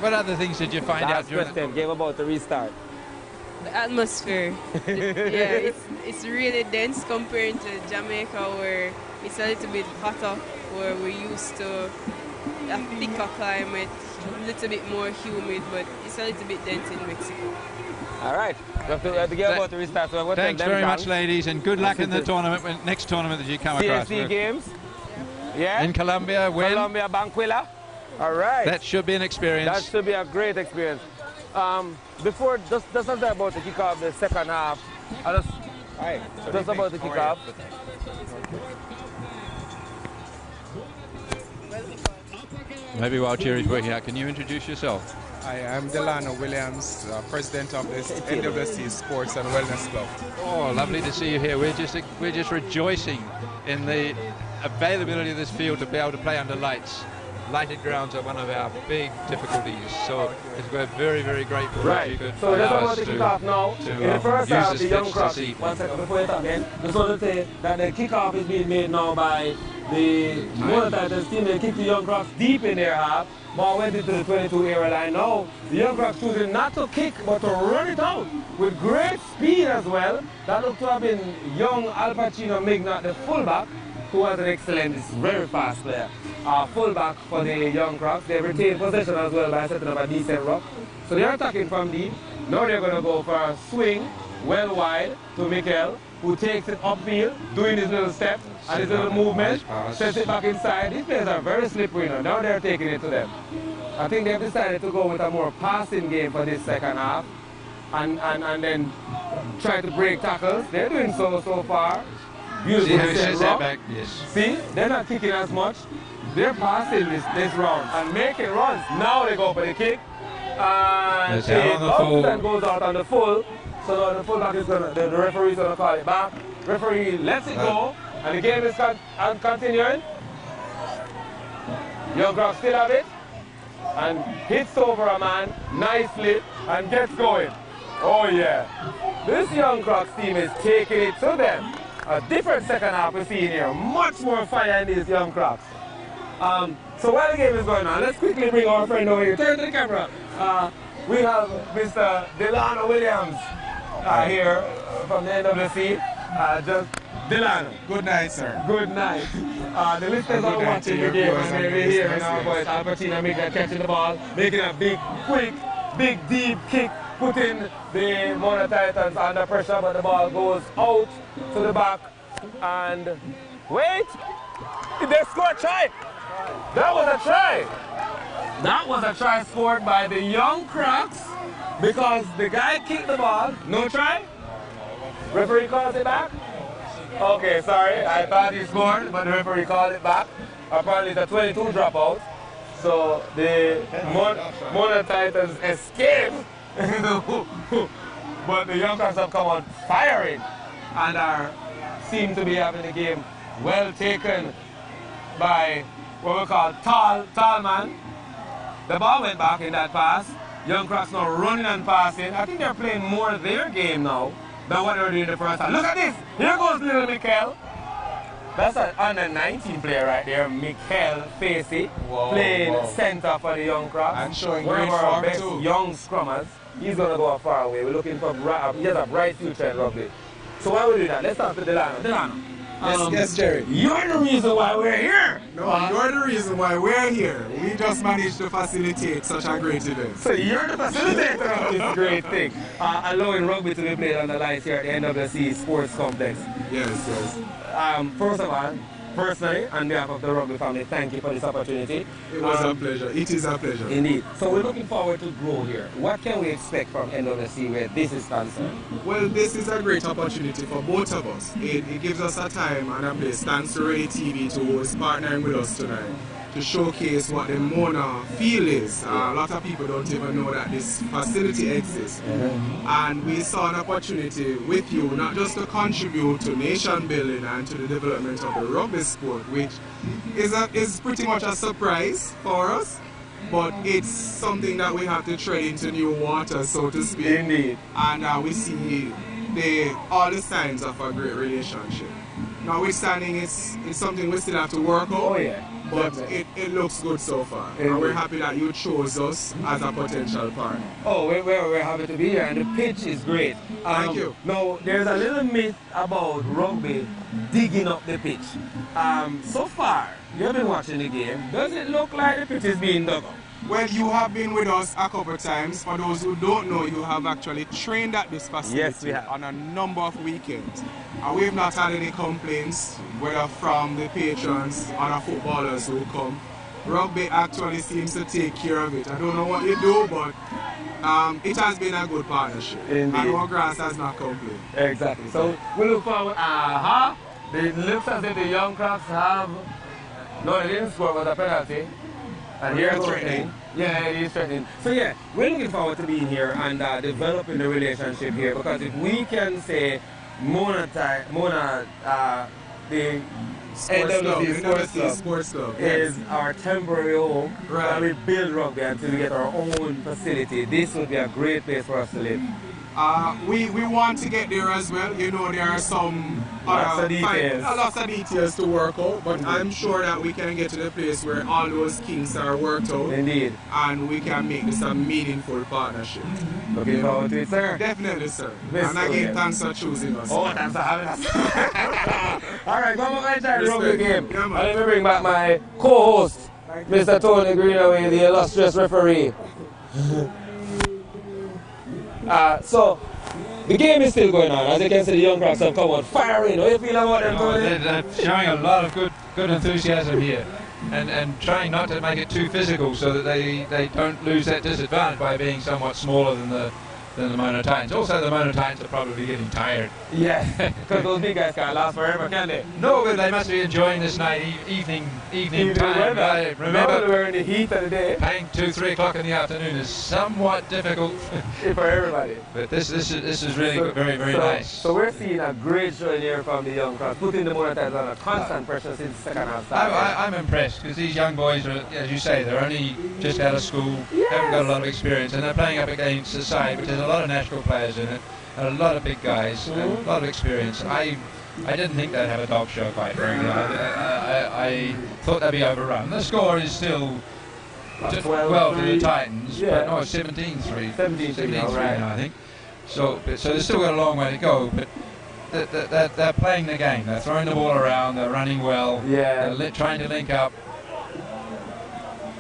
find out during the game about the restart? The atmosphere. Yeah, it's really dense compared to Jamaica, where it's a little bit hotter, where we're used to a thicker climate, a little bit more humid, but it's a little bit dense in Mexico. All right, we have to get about the restart. So thanks very much, ladies, and good luck in the tournament, next tournament that you come across. CSC games? Yeah. In Colombia, when? Colombia, Banquilla. All right. That should be an experience. That should be a great experience. Before, just about the kickoff, the second half. Just about the kickoff. Maybe while Jerry's working out, can you introduce yourself? I am Delano Williams, president of the NWC Sports and Wellness Club. Oh, lovely to see you here. We're just rejoicing in the availability of this field to be able to play under lights. Lighted grounds are one of our big difficulties, so we're very, very grateful that you could allow us to kick off now. In the first half, the Young Crocs, 1 second before you talk again, just want to say that the kickoff is being made now by the Mona Titans team. They kicked the Young Crocs deep in their half. Ball went into the 22-area line. Now, the Young Crocs choosing not to kick, but to run it out with great speed as well. That looked to have been young Al Pacino Mignot, the fullback, who was an excellent, very fast player. Fullback for the Young Crocs. They retained possession as well by setting up a decent ruck. So they're attacking from deep. Now they're going to go for a swing, well wide, to Mikel, who takes it upfield, doing his little step and his little movement, sets it back inside. These players are very slippery now. Now they're taking it to them. I think they've decided to go with a more passing game for this second half and then try to break tackles. They're doing so far. Beautiful. See how he sets that back? Yes. See, they're not kicking as much. They're passing this round and making runs. Now they go for the kick. And it goes out on the full. So now the fullback is gonna, the referee's gonna call it back. Referee lets it go, and the game is continuing. Young Crocs still have it, and hits over a man nicely and gets going. Oh yeah, this Young Crocs team is taking it to them. A different second half we're seeing here. Much more fire in these Young Crocs. So while the game is going on, let's quickly bring our friend over here. Turn to the camera. We have Mr. Delano Williams here from the NWC. Just Delano. Good night, sir. Good night. The listeners are watching the game and they're hearing our voice. Al Pacino catching the ball, making a big, quick, big, deep kick, putting the Mona Titans under pressure, but the ball goes out to the back. And wait, they score a try. That was a try. That was a try scored by the Young Crocs because the guy kicked the ball. No try? Referee calls it back? Okay, sorry. I thought he scored, but the referee called it back. Apparently it's a 22 dropout. So the Mona Titans escaped. But the Young Crocs have come on firing and seem to be having the game well taken by what we call tall man. The ball went back in that pass. Young Crocs now running and passing. I think they're playing more their game now than what they were doing in the first half. Look at this. Here goes little Mikel. That's an under 19 player right there, Mikel Facey, playing center for the Young Crocs. And showing one great of our form best too. young scrummers. He's going to go far away. We're looking for he has a bright future in rugby. So why would we do that? Let's talk to Delano. Delano. Yes, Jerry. You're the reason why we're here. No, you're the reason why we're here. We just managed to facilitate such a great event. So you're the facilitator of this great thing. Allowing rugby to be played on the lights here at the NWC Sports Complex. Yes, yes. First of all, personally, on behalf of the rugby family, thank you for this opportunity. It was a pleasure. It is a pleasure. Indeed. So we're looking forward to grow here. What can we expect from NWC where this is concerned? Well, this is a great opportunity for both of us. It gives us a time and a place, thanks to Ready TV, who is partnering with us tonight, to showcase what the Mona feel is. A lot of people don't even know that this facility exists. And we saw an opportunity with you not just to contribute to nation building and to the development of the rugby sport, which is pretty much a surprise for us, but it's something that we have to tread into new waters, so to speak. Indeed. And we see all the signs of a great relationship. Notwithstanding, it's something we still have to work on. Oh, yeah. But it looks good so far. And we're happy that you chose us as a potential partner. Oh, we're happy to be here, and the pitch is great. Thank you. Now, there's a little myth about rugby digging up the pitch. So far, you've been watching the game. Does it look like the pitch is being dug up? Well, you have been with us a couple of times. For those who don't know, you have actually trained at this facility. Yes, we have. On a number of weekends. And we've not had any complaints, whether from the patrons or the footballers who come. Rugby actually seems to take care of it. I don't know what you do, but it has been a good partnership. Indeed. And our grass has not complained. Exactly. So we look forward. It looks as if the Young Crocs have. No, they didn't score, but a penalty. And here threatening. Yeah, it is threatening. So yeah, we're looking forward to being here and developing the relationship here, because if we can say the NWC Sports Club is our temporary home, and we build rugby until we get our own facility, this would be a great place for us to live. We want to get there as well. You know, there are some lots of details to work out, but I'm sure that we can get to the place where all those kinks are worked out. Indeed. And we can make this a meaningful partnership. Looking forward to it, sir. Definitely, sir. And again, thanks for choosing us. Oh, thanks for having us. All right, come on, try the rugby game. And let me bring back my co-host, Mr. Tony Greenaway, the illustrious referee. So, the game is still going on. As you can see, the Young Crocs have come out firing. How do you feel about them, Tony? They're showing a lot of good enthusiasm here, and trying not to make it too physical so that they don't lose that disadvantage by being somewhat smaller than the Mona Titans. Also, the Mona Titans are probably getting tired. Yeah, because those big guys can't last forever, can they? No, but they must be enjoying this night, evening time. Remember, we're in the heat of the day. Playing 2-3 o'clock in the afternoon is somewhat difficult for everybody. But this is really very nice. So we're seeing a great show here from the Young Crocs, putting the Mona Titans under constant pressure since the second half started. I'm impressed because these young boys are, as you say, they're only just out of school, haven't got a lot of experience, and they're playing up against a side which has a lot of national players in it, and a lot of big guys, and a lot of experience. I didn't think they'd have a dog show, quite frankly. I thought they'd be overrun. The score is still 12 to the Titans, but no, 17-3. 17-3 now, I think. So they've still got a long way to go, but they're playing the game. They're throwing the ball around, they're running well, they're trying to link up.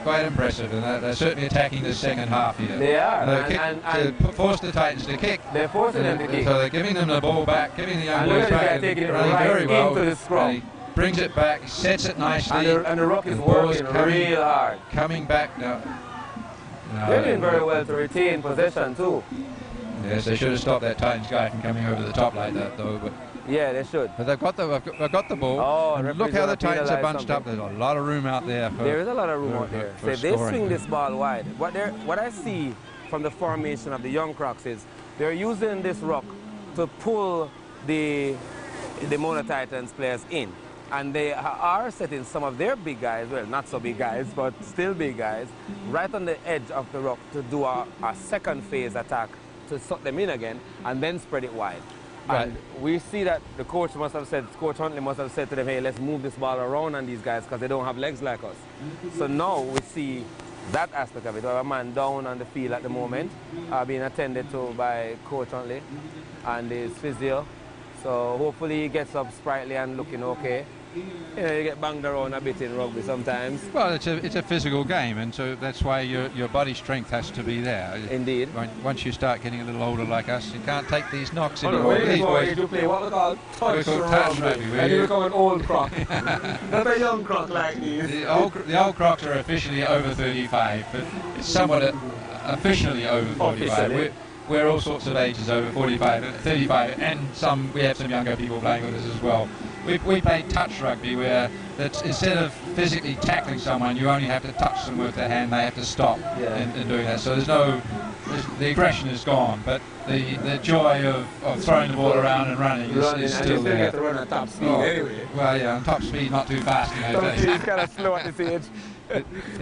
Quite impressive, and they're certainly attacking the second half here. They are. To force the Titans to kick. They're forcing them to kick. So they're giving them the ball back, giving the young boys back, and running very well. Into the scrum. He brings it back, he sets it nicely. And the Rock is working real hard. Coming back now. They're doing very well to retain possession too. Yes, they should have stopped that Titans guy from coming over the top like that, though. But yeah, they should. But they've got the ball. Oh, and look how the Titans are bunched up. There's a lot of room out there. There is a lot of room out there. So if they scoring. swing this ball wide, what I see from the formation of the Young Crocs is they're using this rock to pull the Mona Titans players in. And they are setting some of their big guys, well, not so big guys, but still big guys, right on the edge of the rock to do a second phase attack to suck them in again and then spread it wide. Right. And we see that the coach Coach Huntley must have said to them, hey, let's move this ball around on these guys because they don't have legs like us. So now we see that aspect of it. We have a man down on the field at the moment, being attended to by Coach Huntley and his physio. So hopefully he gets up sprightly and looking okay. You know, you get banged around a bit in rugby sometimes. Well, it's a physical game, and so that's why your body strength has to be there. Indeed. Once you start getting a little older like us, you can't take these knocks anymore. You play what we call touch rugby. And you become an old croc. Not a young croc like these. The old crocs are officially over 35, but it's somewhat officially over 45. We're all sorts of ages over 45, 35, and we have some younger people playing with us as well. We play touch rugby where instead of physically tackling someone, you only have to touch them with the hand. They have to stop in doing that. So the aggression is gone, but the joy of throwing the ball around and running is still there. You get to run at top speed anyway. Well, yeah, on top speed, not too fast. He's kind of slow at this age.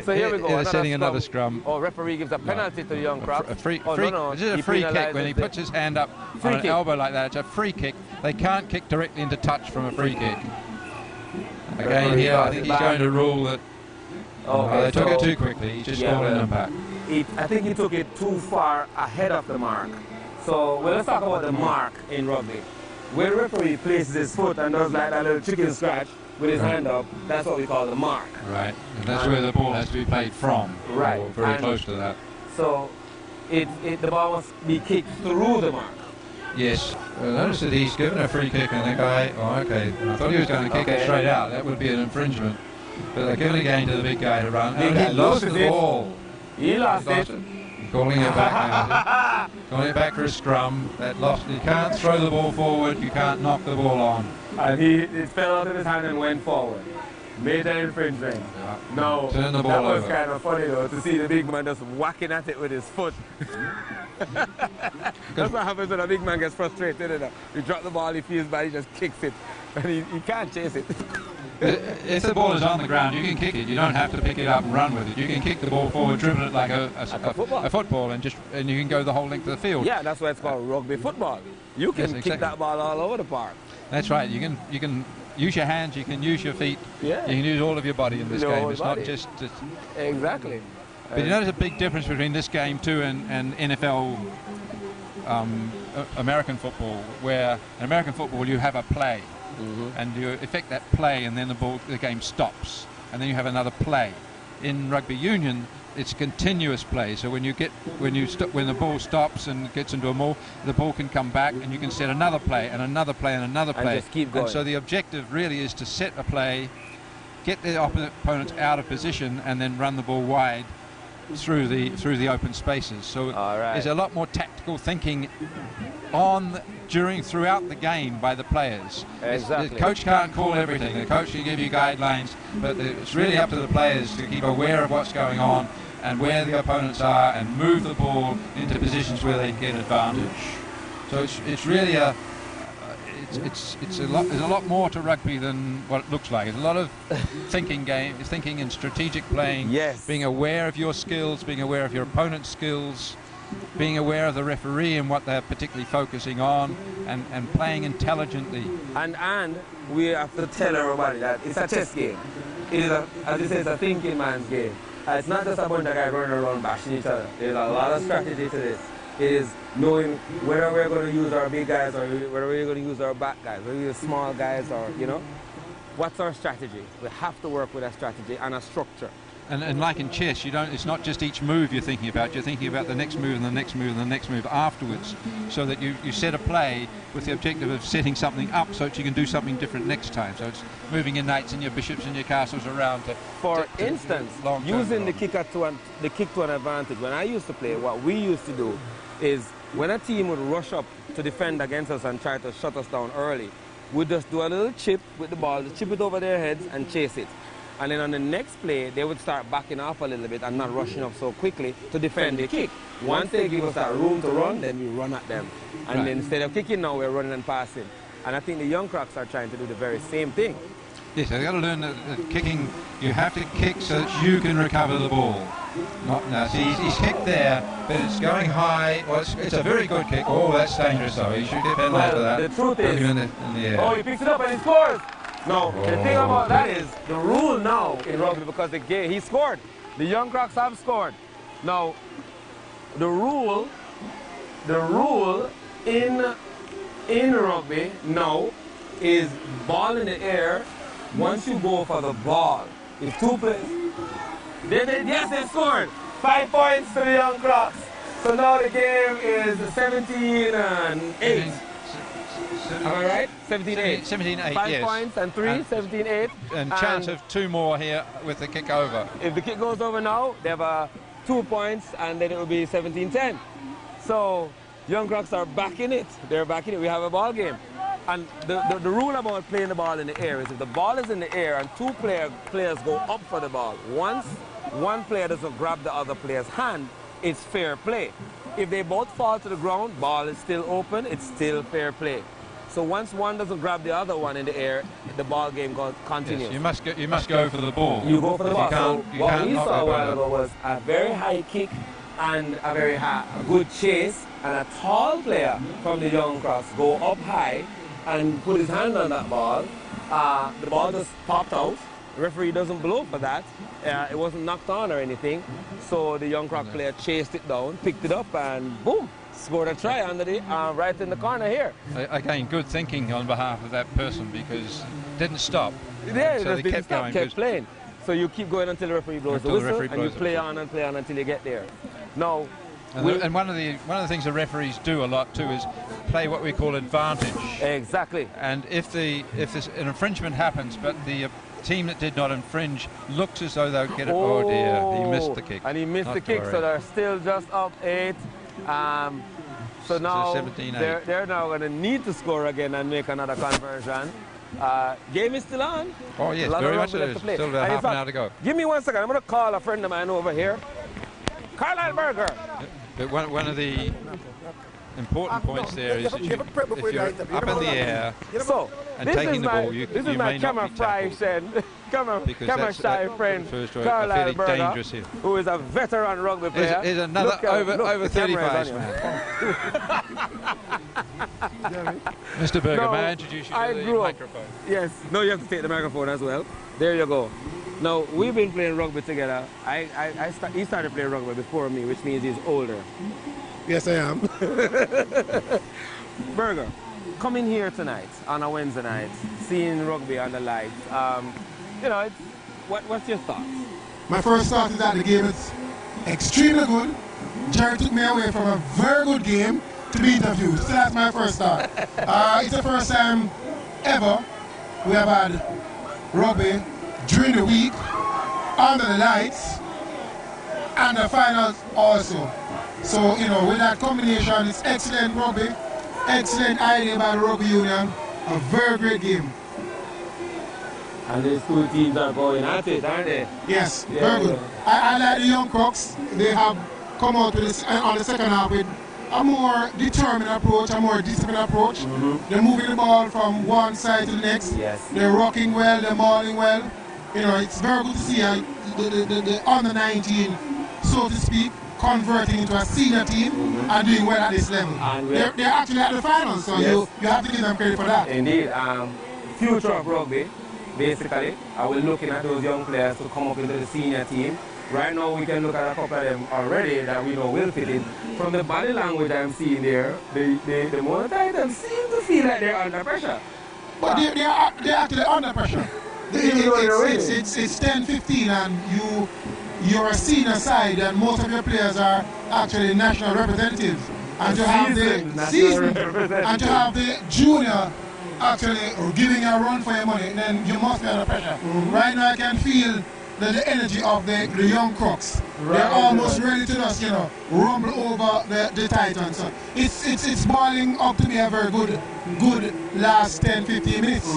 So here we go. They're setting another scrum. Oh, referee gives a penalty to the Young Crocs. This is a free kick when he puts his hand up on an elbow like that. It's a free kick. They can't kick directly into touch from a free kick. Again, here I think he's going to rule that they took it too quickly. He's just calling them back. I think he took it too far ahead of the mark. So let's talk about the mark in rugby. Where the referee places his foot and does like that little chicken scratch with his hand up, that's what we call the mark. Right, and that's where the ball has to be played from. Right. Or very close to that. So the ball must be kicked through the mark. Yes. Notice that he's given a free kick and the guy, I thought he was going to kick it straight out. That would be an infringement. But they're giving it again to the big guy to run. And he lost the ball. He lost it. Calling it back now. Calling it back for a scrum. You can't throw the ball forward, you can't knock the ball on. And it fell out of his hand and went forward. Made an infringement. Yeah. No, Turn the ball that was over. kind of funny though, to see the big man just whacking at it with his foot. That's what happens when a big man gets frustrated. You drop the ball, he feels bad, he just kicks it. And he can't chase it. If the ball is on the ground, you can kick it. You don't have to pick it up and run with it. You can kick the ball forward, dribble it like a football, and you can go the whole length of the field. Yeah, that's why it's called rugby football. You can kick that ball all over the park. That's right. You can use your hands. You can use your feet. Yeah. You can use all of your body in this game. It's not just. Exactly. But you notice a big difference between this game too and NFL. American football, where in American football you have a play, and you effect that play, and then the game stops, and then you have another play. In rugby union, it's continuous play. So when the ball stops and gets into a maul, the ball can come back, and you can set another play and another play and another play. And just keep going. And so the objective really is to set a play, get the opponents out of position, and then run the ball wide through the open spaces. So there's a lot more tactical thinking throughout the game by the players. Exactly. The coach can't call everything. The coach can give you guidelines, but it's really up to the players to keep aware of what's going on and where the opponents are, and move the ball into positions where they can get advantage. So it's really there's a lot more to rugby than what it looks like. It's a lot of thinking and strategic playing. Yes. Being aware of your skills, being aware of your opponent's skills, being aware of the referee and what they're particularly focusing on, and playing intelligently. And we have to tell everybody that it's a chess game. It is as you say, it's a thinking man's game. It's not just a bunch of guys running around bashing each other. There's a lot of strategy to this. It is knowing whether we're going to use our big guys or whether we're going to use our back guys, whether we use small guys, or, what's our strategy? We have to work with a strategy and a structure. And like in chess, it's not just each move you're thinking about the next move and the next move and the next move afterwards, so that you set a play with the objective of setting something up so that you can do something different next time. So it's moving your knights and your bishops and your castles around. For instance, using the kick to an advantage. When I used to play, what we used to do is when a team would rush up to defend against us and try to shut us down early, we'd just do a little chip with the ball, chip it over their heads and chase it. And then on the next play, they would start backing off a little bit and not rushing up so quickly to defend the kick. Once they give us that room to run, then we run at them. And then instead of kicking now, we're running and passing. And I think the young Crocs are trying to do the very same thing. Yes, they've got to learn that kicking, you have to kick so that you can recover the ball. Not now. See, he's kicked there, but it's going high. Well, it's a very good kick. Oh, that's dangerous though. He should get penalised for that. The truth is, in the air. oh, he picks it up and he scores. No, the thing about that is the rule now in rugby, because the game he scored. The young Crocs have scored. Now, the rule in rugby now is ball in the air. Once you go for the ball, if two players, yes, they scored 5 points to the young Crocs. So now the game is 17-8. Am I right? 17-8. 17-8, 5 yes. points and 3, 17-8. And chance of 2 more here with the kick over. If the kick goes over now, they have 2 points and then it will be 17-10. So young Crocs are back in it. They're back in it. We have a ball game. And the rule about playing the ball in the air is if the ball is in the air and 2 players go up for the ball, once one player doesn't grab the other player's hand, it's fair play. If they both fall to the ground, ball is still open, it's still fair play. So once one doesn't grab the other one in the air, the ball game continues. Yes, you must go for the ball. You go for the ball. So what we saw a while it. ago was a very high kick and a very good chase, and a tall player from the young Crocs go up high and put his hand on that ball. The ball just popped out. The referee doesn't blow for that. It wasn't knocked on or anything. So the young Croc player chased it down, picked it up, and boom, scored a try under the right in the corner here. Again, good thinking on behalf of that person, because it didn't stop. Yeah, so they kept going. Kept playing. So you keep going until the referee blows the whistle, and you play on and play on until you get there. Now, and one of the things the referees do a lot too is play what we call advantage. Exactly. And if there's an infringement happens, but the team that did not infringe looks as though they'll get it. Oh dear, he missed the kick. And he missed the kick, so they're still just up 8. So now they're now going to need to score again and make another conversion. Game is still on. Oh yes, very much it is. Still about half an hour to go. Give me 1 second. I'm going to call a friend of mine over here. Carlisle Berger. But one of the important points there is that if you're up in the air and taking the ball, you this is may my not camera be shy friend, Carlisle Berger, who is a veteran rugby player. Is another over 35 man. Mr. Berger, may I introduce you to the microphone? Yes. No, you have to take the microphone as well. There you go. Now, we've been playing rugby together. He started playing rugby before me, which means he's older. Yes, I am. Berger, coming here tonight on a Wednesday night, seeing rugby on the lights, what's your thoughts? My first thought is that the game is extremely good. Jerry took me away from a very good game to be interviewed. So that's my first thought. It's the first time ever we have had rugby during the week, under the lights, and the finals also. So, with that combination, it's excellent rugby, excellent idea by the Rugby Union, a very great game. And these 2 teams are going at it, aren't they? Yes, very good. I like the young Crocs. They have come out with this, on the second half with a more determined approach, a more disciplined approach. They're moving the ball from one side to the next. Yes. They're rocking well, they're mauling well. It's very good to see the under-19, so to speak, converting into a senior team and doing well at this level. They're actually at the finals, so you have to give them credit for that. Indeed. Future of rugby, basically, we're looking at those young players to come up into the senior team. Right now, we can look at a couple of them already that we know will fit in. From the body language I'm seeing there, the more items seem to feel like they're under pressure. But they're actually under pressure. It's 10-15 and you're a senior side and most of your players are actually national representatives. And to have the season and to have the junior actually giving you a run for your money, then you must be under pressure. Right now I can feel the energy of the young Crocs. They're almost ready to just, you know, rumble over the Titans. So it's boiling up to be a very good last 10-15 minutes.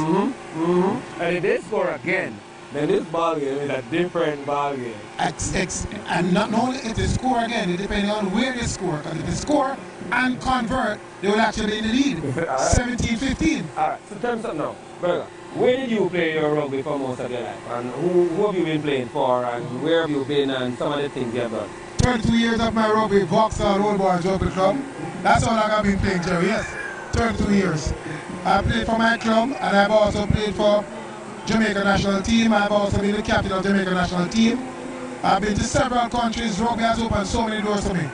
And if they score again, then this ball game is a different ball game. And not only if they score again, it depends on where they score. Because if they score and convert, they will actually be in the lead. 17-15. Alright, so tell me something now. Berger, where did you play your rugby for most of your life? And who have you been playing for? And where have you been? And some of the things you have done? 22 years of my rugby, Vauxhall Old Boys Rugby Club. That's all I've been playing, Jerry. Yes, 22 years. I played for my club, and I've also played for Jamaica national team. I've also been the captain of Jamaica national team. I've been to several countries. Rugby has opened so many doors to me.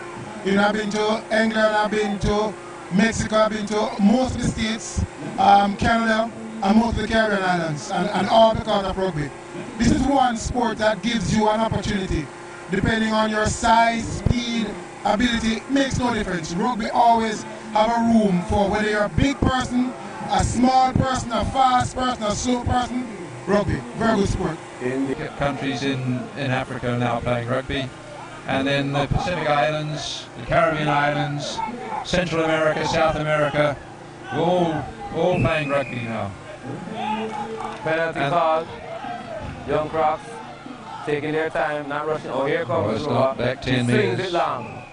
You know, I've been to England, I've been to Mexico, I've been to most of the states, Canada, and most of the Caribbean islands, and all because of rugby. This is one sport that gives you an opportunity. Depending on your size, speed, ability, makes no difference. Rugby always have a room for whether you're a big person, a small person, a fast person, a slow person. Rugby, very good sport. Countries in Africa are now playing rugby, and then the Pacific Islands, the Caribbean Islands, Central America, South America, all playing rugby now. Penalty call. Young Crocs taking their time, not rushing. Oh, here comes it's not back 10 he swings meters. it long.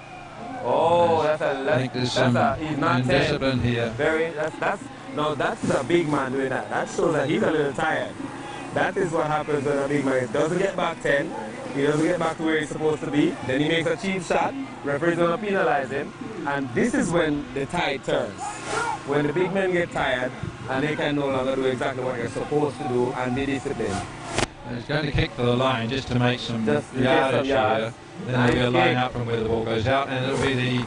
Oh, I think there's some he's not indiscipline here. That's a big man doing that. That shows that he's a little tired. That is what happens when a big man doesn't get back 10. He doesn't get back to where he's supposed to be. Then he makes a cheap shot. Referee's going to penalize him. And this is when the tide turns. When the big men get tired and they can no longer do exactly what they're supposed to do and be disciplined. And he's going to kick for the line just to make some yardage here. Then there'll be a line out from where the ball goes out, and it'll be the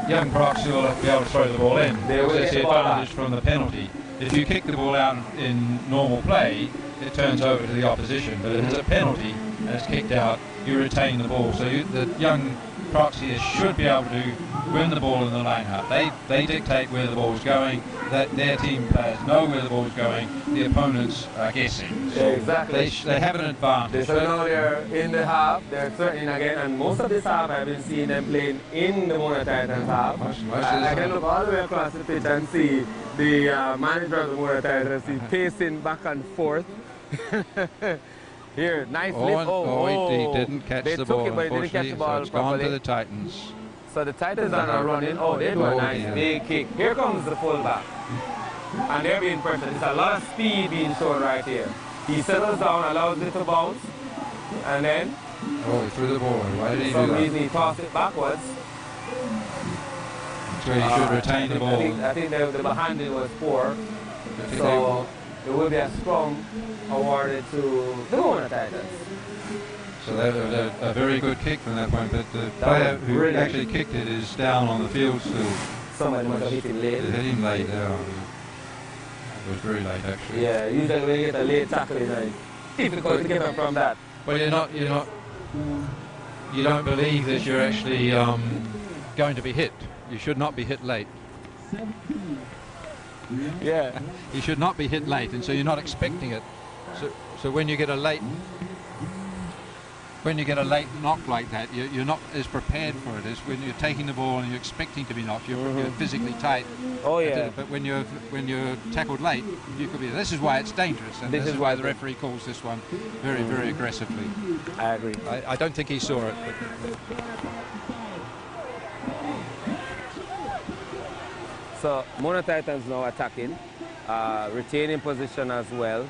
young Crocs who will be able to throw the ball in. That's the advantage from the penalty. If you kick the ball out in normal play, it turns over to the opposition. But if it's a penalty and it's kicked out, you retain the ball. So the young Crocs here should be able to win the ball in the line out. They dictate where the ball's going. That their team players know where the ball's going. The opponents are guessing. So exactly. They have an advantage. So now they're in the half. They're threatening again, and most of this half I've been seeing them playing in the Mona Titans half. I can look all the way across the pitch and see the manager of the Mona Titans. He's pacing back and forth. Here, nice lift. He didn't catch the ball, unfortunately, so it's gone to the Titans. So the Titans are now running. Oh, they do a nice big kick. Here comes the fullback. And they're being pressured. There's a lot of speed being shown right here. He settles down, allows it to bounce, and then... Oh, he threw the ball. Why did he do that? For some reason he tossed it backwards. So he should retain the ball. I think the behind was poor. So it will be a scrum awarded to the Mona Titans. So that was a very good kick from that point, but the player who actually kicked it is down on the field still. Somebody must have hit him late. It hit him late down. It was very late actually. Yeah, usually when you get a late tackle, it's difficult to get up from that. Well, you don't believe that you're actually going to be hit. You should not be hit late. Yeah. You should not be hit late, and so you're not expecting it. So when you get a late knock like that, you're not as prepared for it as when you're taking the ball and you're expecting to be knocked. You're physically tight. Oh yeah. But when you're tackled late, you could be. This is why it's dangerous, and this is why the referee calls this one very, very aggressively. I agree. I don't think he saw it. So Mona Titans now attacking, retaining position as well.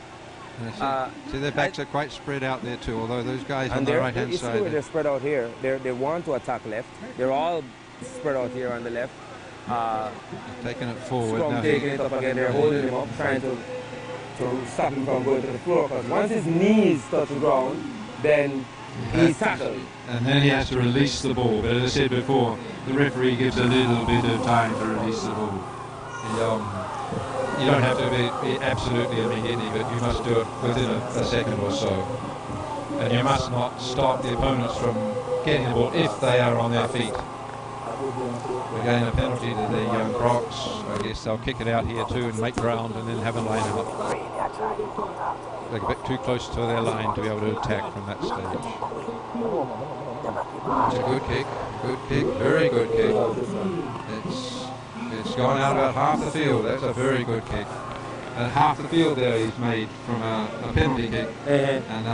See, their backs are quite spread out there too, although those guys on the right-hand side... They're spread out here. They want to attack left. They're all spread out here on the left. Taking it forward now. Taking it up again. They're holding him up, trying to stop him from going to the floor. Because once his knees touch the ground, then he's tackled. And then he has to release the ball. But as I said before, the referee gives a little bit of time to release the ball. You don't have to be absolutely immediately, but you must do it within a second or so. And you must not stop the opponents from getting the ball if they are on their feet. Again, a penalty to the young Crocs. I guess they'll kick it out here too and make ground and then have a line out. They're a bit too close to their line to be able to attack from that stage. It's a good kick, very good kick. It's gone out about half the field. That's a very good kick. And half the field there he's made from a penalty kick. And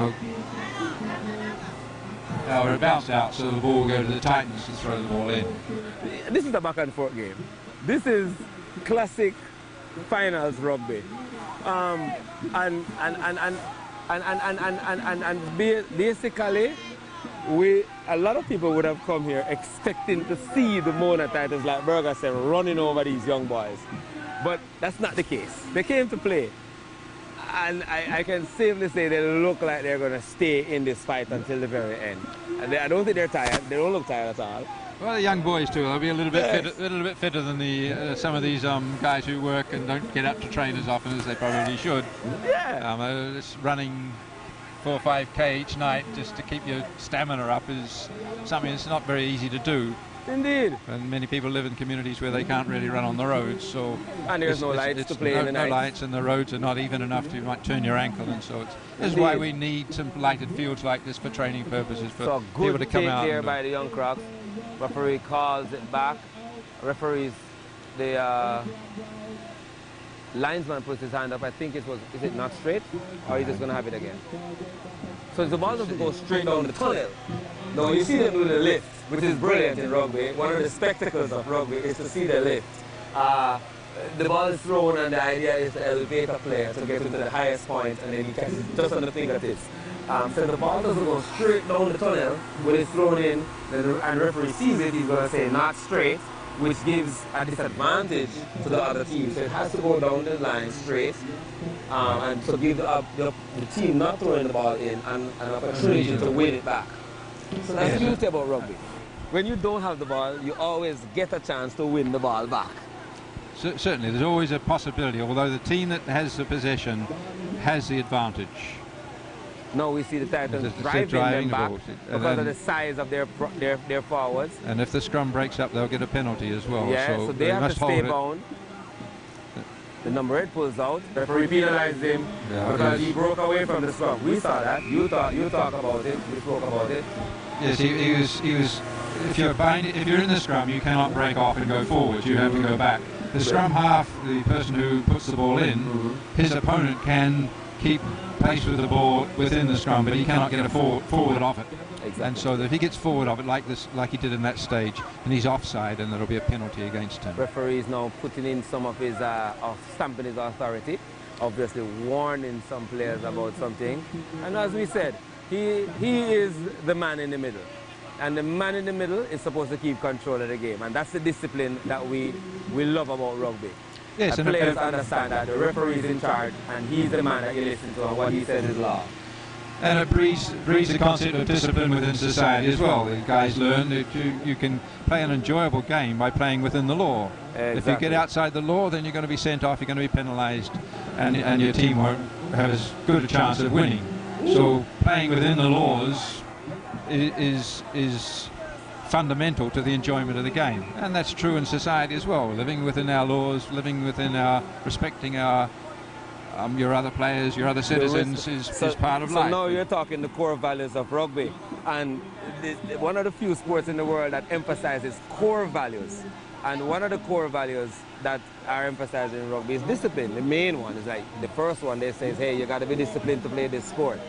now it bounced out, so the ball will go to the Titans to throw the ball in. This is a back and forth game. This is classic finals rugby. Basically, a lot of people would have come here expecting to see the Mona Titans, like Berger said, running over these young boys. But that's not the case. They came to play. And I can safely say they look like they're going to stay in this fight until the very end. And I don't think they're tired. They don't look tired at all. Well, the young boys too. They'll be a little bit fitter than the some of these guys who work and don't get up to train as often as they probably should. Yeah. Just running 4 or 5K each night just to keep your stamina up is something that's not very easy to do. Indeed. And many people live in communities where they can't really run on the roads, so and there's no lights to play in the night. No lights, and the roads are not even enough to might turn your ankle, and so this is why we need some lighted fields like this for training purposes for people to come out. There by the young Crocs. Referee calls it back. Referees, the linesman puts his hand up. I think is it not straight, or he's just going to have it again? So the ball doesn't go straight down the tunnel. No, you see them do the lift, which is brilliant in rugby. One of the spectacles of rugby is to see the lift. The ball is thrown, and the idea is to elevate a player to get to the highest point, and then he catches it just on the fingertips. So the ball doesn't go straight down the tunnel when it's thrown in, and the referee sees it, he's going to say not straight, which gives a disadvantage to the other team. So it has to go down the line straight, and to give the team not throwing the ball in an opportunity to win it back. So that's the beauty about rugby. When you don't have the ball, you always get a chance to win the ball back. Certainly, there's always a possibility, although the team that has the possession has the advantage. No, we see the Titans driving them back because of the size of their forwards. And if the scrum breaks up, they'll get a penalty as well. Yeah, so they have to stay bound. The number 8 pulls out. The referee penalized him because he broke away from the scrum. We saw that. You talk about it. We spoke about it. Yes, he was. If you're in the scrum, you cannot break off and go forward. You have to go back. The scrum half, the person who puts the ball in, his opponent can keep pace with the ball within the scrum, but he cannot get a forward off it. Exactly. And so if he gets forward of it like he did in that stage, and he's offside, and there'll be a penalty against him. Referee is now putting in some of his stamping his authority, obviously warning some players about something. And as we said, he is the man in the middle. And the man in the middle is supposed to keep control of the game. And that's the discipline that we love about rugby. Yes, and players understand that the referee is in charge and he's the man that you listen to and what he says is law. And it breeds the concept of discipline within society as well. The guys learn that you can play an enjoyable game by playing within the law. Exactly. If you get outside the law, then you're going to be sent off, you're going to be penalised, and your team won't have as good a chance of winning. So playing within the laws is fundamental to the enjoyment of the game, and that's true in society as well. Living within our laws, living within respecting our your other players, your other citizens is part of life. So now you're talking the core values of rugby, and one of the few sports in the world that emphasizes core values, and one of the core values that are emphasized in rugby is discipline. The main one is like the first one they say is, hey, you got to be disciplined to play this sport.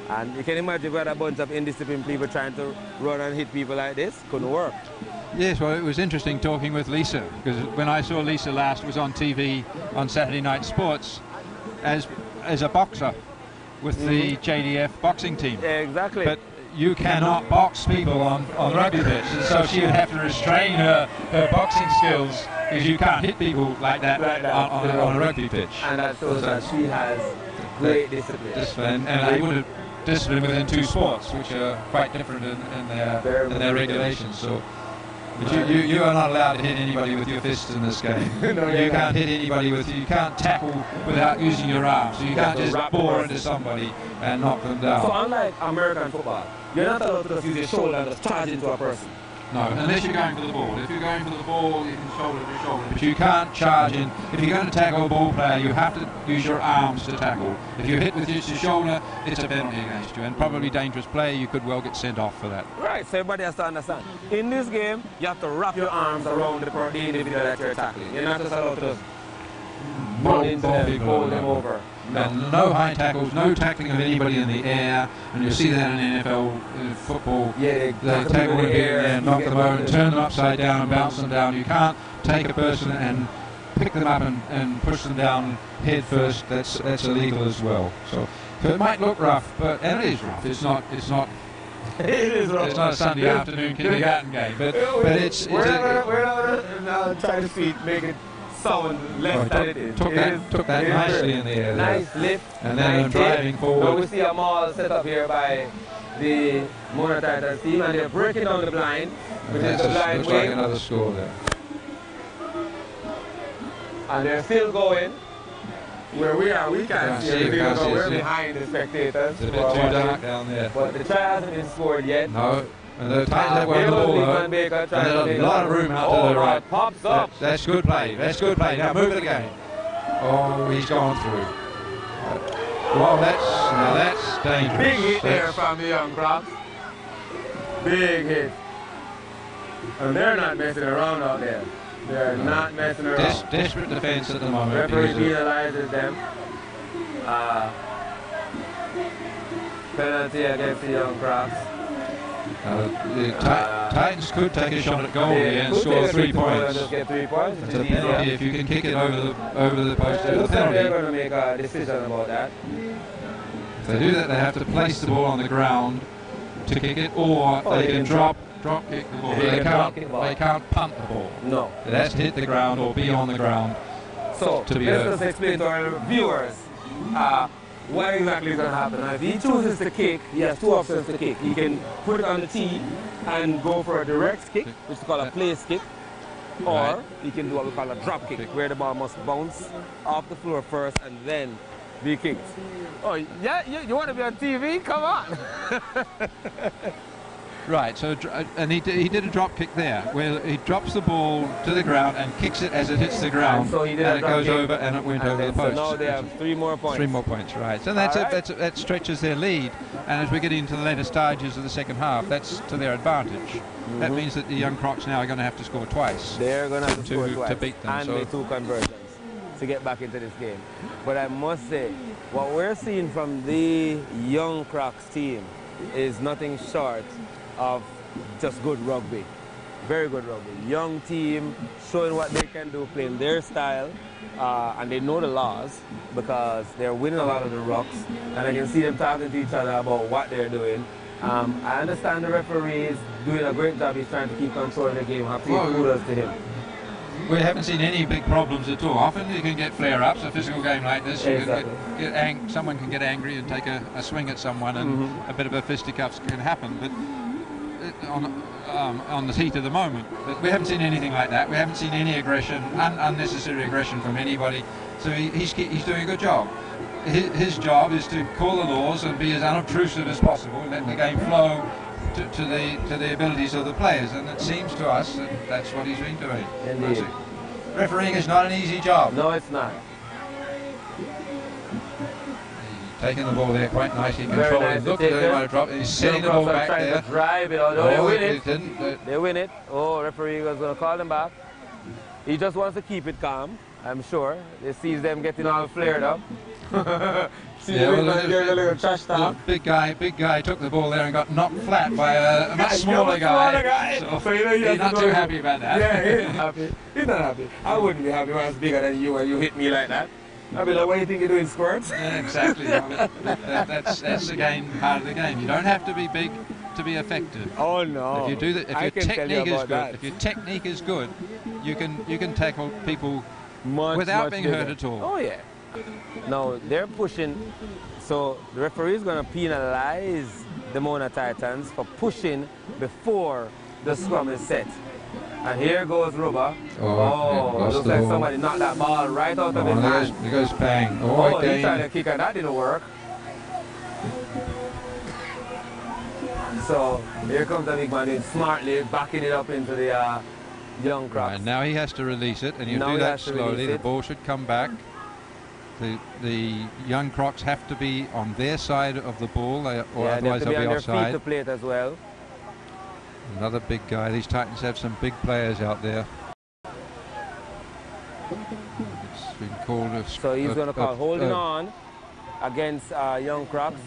And you can imagine we had a bunch of indisciplined people trying to run and hit people like this. Couldn't work. Yes, well, it was interesting talking with Lisa, because when I saw Lisa last, was on TV on Saturday Night Sports as a boxer with the JDF boxing team. Yeah, exactly. But you cannot box people on rugby pitch, and so she would have to restrain her boxing skills, because you can't hit people like that on a rugby pitch. And that shows that she has great discipline. And they would have discipline within two sports, which are quite different in their regulations. So, but you are not allowed to hit anybody with your fists in this game. No, you can't hit anybody you can't tackle without using your arms. So you can't just bore into somebody and knock them down. So unlike American football, you're not allowed to just use your shoulder and just charge into a person. No, unless you're going for the ball. If you're going for the ball, you can shoulder to shoulder, but you can't charge in. If you're going to tackle a ball player, you have to use your arms to tackle. If you hit with just your shoulder, it's a penalty against you, and probably dangerous play. You could well get sent off for that. Right, so everybody has to understand. In this game, you have to wrap your arms around the individual that you're tackling. You're not just allowed to run into them, pull them over. And no high tackles, no tackling of anybody in the air, and you see that in NFL football. Yeah, they tackle in the air and knock them over and turn them upside down and bounce them down. You can't take a person and pick them up and push them down head first. That's illegal as well. So it might look rough, and it is rough. It's not. It is rough. It's not a Sunday afternoon kindergarten game, but it's. We're not trying to make it sound less than it is. Took that nicely in the air. Nice lift. And then driving forward. Now we see a mall set up here by the Mona Titans team, and they're breaking down the blind, which is the blind looks wing. like another score there. And they're still going. Where we are, we can't see it because we're behind the spectators. It's a bit too dark down there. But the try hasn't been scored yet. No. And the Titans have won the ball though. And there's a lot of room out to the right. Pops up. That's good play. That's good play. Now move it again. Oh, he's gone through. Well, that's dangerous. Big hit there from the Young Crocs. Big hit. And they're not messing around out there. They're not messing around. Desperate defense at the moment. Referee penalizes them. Penalty against the Young Crocs. The Titans could take a shot at goal here and score 3 points. Just get 3 points. It's a penalty if you can kick it over the post. It's a penalty. They're going to make a decision about that. If they do that, they have to place the ball on the ground to kick it, or they can drop kick the ball. They can't punt the ball. No. It has to hit the ground or be on the ground. So let's just explain to our viewers what exactly is going to happen. Now, if he chooses to kick, he has two options to kick. He can put it on the tee and go for a direct kick, which is called a place kick, or he can do what we call a drop kick, where the ball must bounce off the floor first and then be kicked. Oh, yeah, you want to be on TV? Come on. Right, so and he did a drop kick there, where he drops the ball to the ground and kicks it as it hits the ground, so he did and it goes over and it went over the post. So now they have 3 more points. 3 more points, right. So that stretches their lead, and as we get into the later stages of the second half, that's to their advantage. That means that the Young Crocs now are going to have to score twice. They're going to have to score twice to beat them. And make 2 conversions to get back into this game. But I must say, what we're seeing from the Young Crocs team is nothing short of just good rugby. Very good rugby. Young team showing what they can do, playing their style, and they know the laws because they're winning a lot of the rucks, and I can see them talking to each other about what they're doing. I understand the referee is doing a great job. He's trying to keep control of the game. I have to give kudos to him. We haven't seen any big problems at all. Often you can get flare-ups. A physical game like this, you can someone can get angry and take a swing at someone, and a bit of a fisticuffs can happen. But on the heat of the moment, but we haven't seen anything like that. We haven't seen any aggression, unnecessary aggression from anybody. So he's doing a good job. His job is to call the laws and be as unobtrusive as possible, and let the game flow to the abilities of the players. And it seems to us that that's what he's been doing. Indeed. Refereeing is not an easy job. No, it's not. Taking the ball there quite nicely, controlling. Look, they might have dropped it. He's setting the ball back there. To drive it. Oh, they win it. Didn't. They win it. Oh, referee was going to call them back. He just wants to keep it calm, I'm sure. He sees them getting all flared up. The big guy took the ball there and got knocked flat by a much smaller guy. So he's not too happy about that. Yeah, he's happy. He's not happy. I wouldn't be happy when I was bigger than you and you hit me like that. I'd be like, what do you think you're doing, squirts? Yeah, exactly. That's again part of the game. You don't have to be big to be effective. Oh no! If you do that, if your technique is good, you can tackle people without being hurt at all. Oh yeah. Now they're pushing, so the referee is going to penalize the Mona Titans for pushing before the scrum is set. And here goes Rubber. Oh, looks like somebody knocked that ball right out of his hand. There goes Pang. Oh, he tried to kick and that didn't work. So here comes the big man who's smartly backing it up into the young Crocs. Right, now he has to release it, and you Now do he that has to slowly. release The it. ball should come back. The young Crocs have to be on their side of the ball, or Yeah, they have otherwise to be they'll on be their feet offside. to play it as well. Another big guy. These Titans have some big players out there. It's been called a, So he's going to call holding on against young Crocs.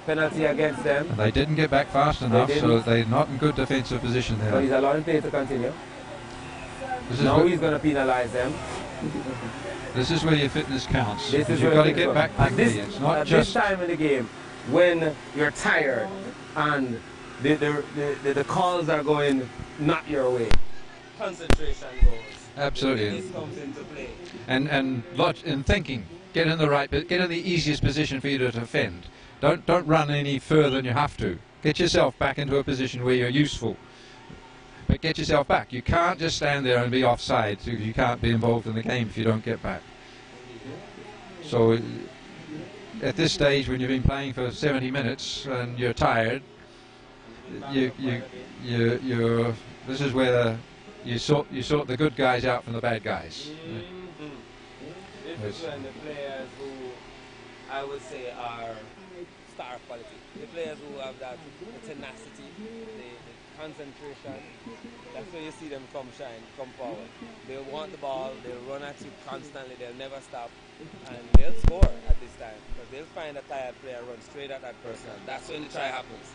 Penalty against them. They didn't get back fast enough, so didn't. they're not in good defensive position So he's there. allowing play to continue. This is Now where- he's going to penalise them. This is where your fitness counts. This is You've where got to it get is. back At quickly. this, It's not at just this time in the game, when you're tired and the calls are going not your way, concentration goes. absolutely. This comes into play. And thinking, get in the right, get in the easiest position for you to defend. Don't run any further than you have to. Get yourself back into a position where you're useful. But get yourself back. You can't just stand there and be offside. You can't be involved in the game if you don't get back. So at this stage, when you've been playing for 70 minutes and you're tired, this is where you sort the good guys out from the bad guys. This is when the players who I would say are star quality. The players who have that tenacity, the concentration, that's where you see them come shine, come forward. They'll want the ball, they'll run at you constantly, they'll never stop, and they'll score at this time. Because they'll find a tired player, run straight at that person. That's when the try happens.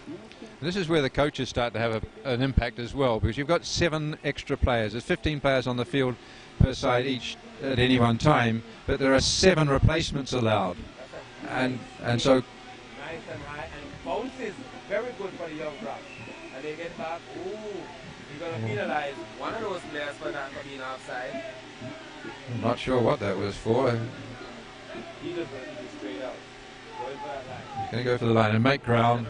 This is where the coaches start to have an impact as well, because you've got 7 extra players. There's 15 players on the field per side each at any one time, but there are 7 replacements allowed. And so Nice and high, and bounces very good for the young Crocs. And they get back, ooh, you're going to penalize one of those players for that for being offside. I'm not sure what that was for. He just went straight out. Going for that line. Going to go for the line and make ground.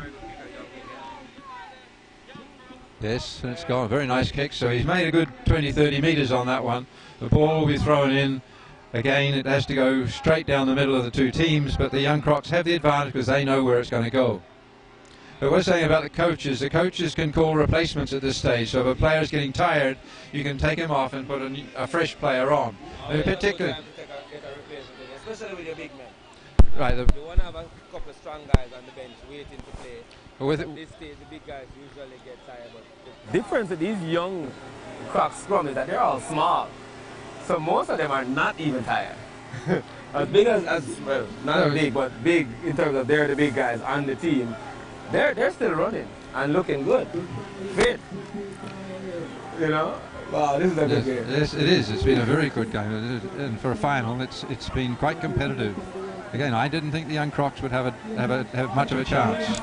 Yes, and it's gone. Very nice kick. So he's made a good 20-30 metres on that one. The ball will be thrown in. Again, it has to go straight down the middle of the two teams, but the young Crocs have the advantage because they know where it's going to go. But we're saying about the coaches can call replacements at this stage. So if a player is getting tired, you can take him off and put a fresh player on. Particularly, especially with your big men. right. You want to have a couple of strong guys on the bench waiting to play. At this stage, the big guys usually get tired. But the difference with these young Crocs scrum is that they're all small. So most of them are not even tired. As big as well, not as big, but big in terms of they're the big guys on the team. They're still running and looking good, fit. You know, wow, this is a good game. Yes, it is. It's been a very good game, and for a final, it's been quite competitive. Again, I didn't think the young Crocs would have much of a chance.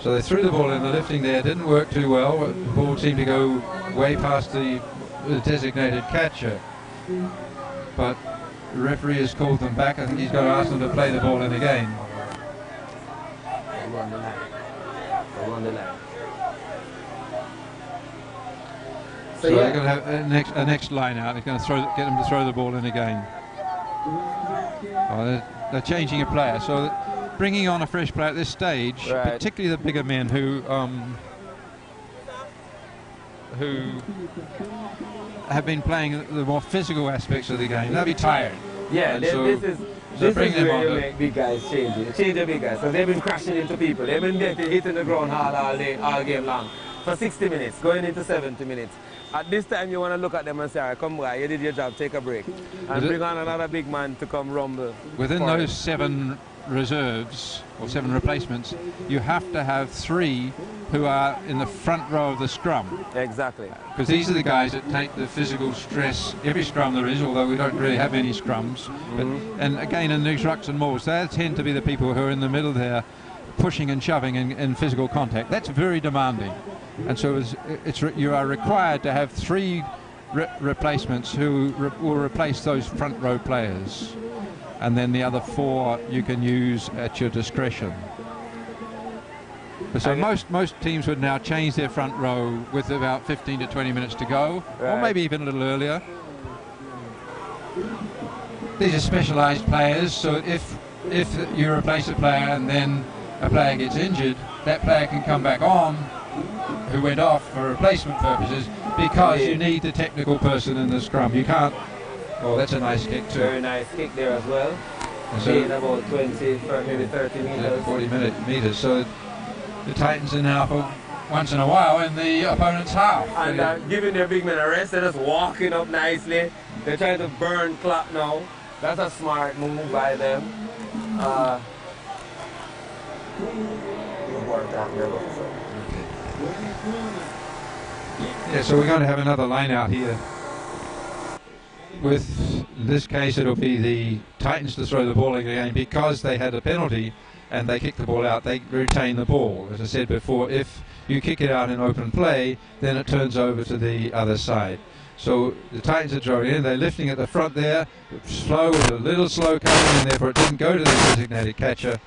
So they threw the ball in. The lifting there didn't work too well. The ball seemed to go way past the designated catcher, but the referee has called them back. I think he's going to ask them to play the ball in again. So they're going to have a next line out. He's going to get them to throw the ball in again. Oh, they're changing a player, so bringing on a fresh player at this stage, particularly the bigger men who have been playing the more physical aspects of the game. They'll be tired. Yeah, this is where you the make big guys change it. Change the big guys, because they've been crashing into people. They've been hitting the ground hard all game long for 60 minutes, going into 70 minutes. At this time, you want to look at them and say, all right, come by, you did your job, take a break. And bring on another big man to come rumble. Within those 7 reserves, or 7 replacements, you have to have 3 who are in the front row of the scrum. Exactly. Because these are the guys that take the physical stress every scrum there is, although we don't really have many scrums. But, and again, in these rucks and mauls, they tend to be the people who are in the middle there, pushing and shoving in physical contact. That's very demanding. And so you are required to have 3 replacements who will replace those front row players. And then the other 4 you can use at your discretion. So most teams would now change their front row with about 15 to 20 minutes to go, or maybe even a little earlier. These are specialised players, so if you replace a player and then a player gets injured, that player can come back on who went off for replacement purposes, because you need the technical person in the scrum. You can't. Oh, that's a nice kick too. Very nice kick there as well. So, in about 20, maybe 30 meters. 40 meters. So the Titans are now for once in a while in the opponent's half. And giving their big men a rest, they're just walking up nicely. They're trying to burn clock now. That's a smart move by them. Yeah, so we're going to have another line out here. With in this case, it'll be the Titans to throw the ball again, because they had a penalty and they kicked the ball out. They retain the ball. As I said before, if you kick it out in open play, then it turns over to the other side. So the Titans are throwing in. They're lifting at the front there. Slow, with a little slow coming in, therefore it didn't go to the designated catcher.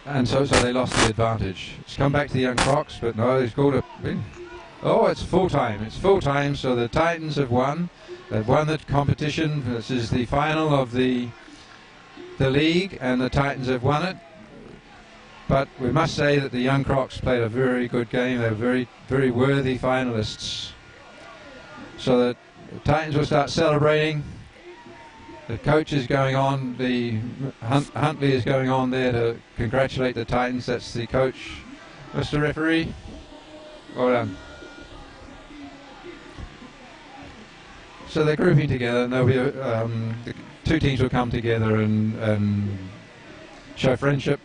And so they lost the advantage. It's come back to the Young Crocs, but no, they've scored a win. Oh, it's full time. It's full time, so the Titans have won. They've won the competition. This is the final of the league, and the Titans have won it. But we must say that the Young Crocs played a very good game. They were very, very worthy finalists. So the Titans will start celebrating. The coach is going on. The Huntley is going on there to congratulate the Titans. That's the coach, Mr. Referee. Well done. So they're grouping together, and they'll be the two teams will come together and show friendship.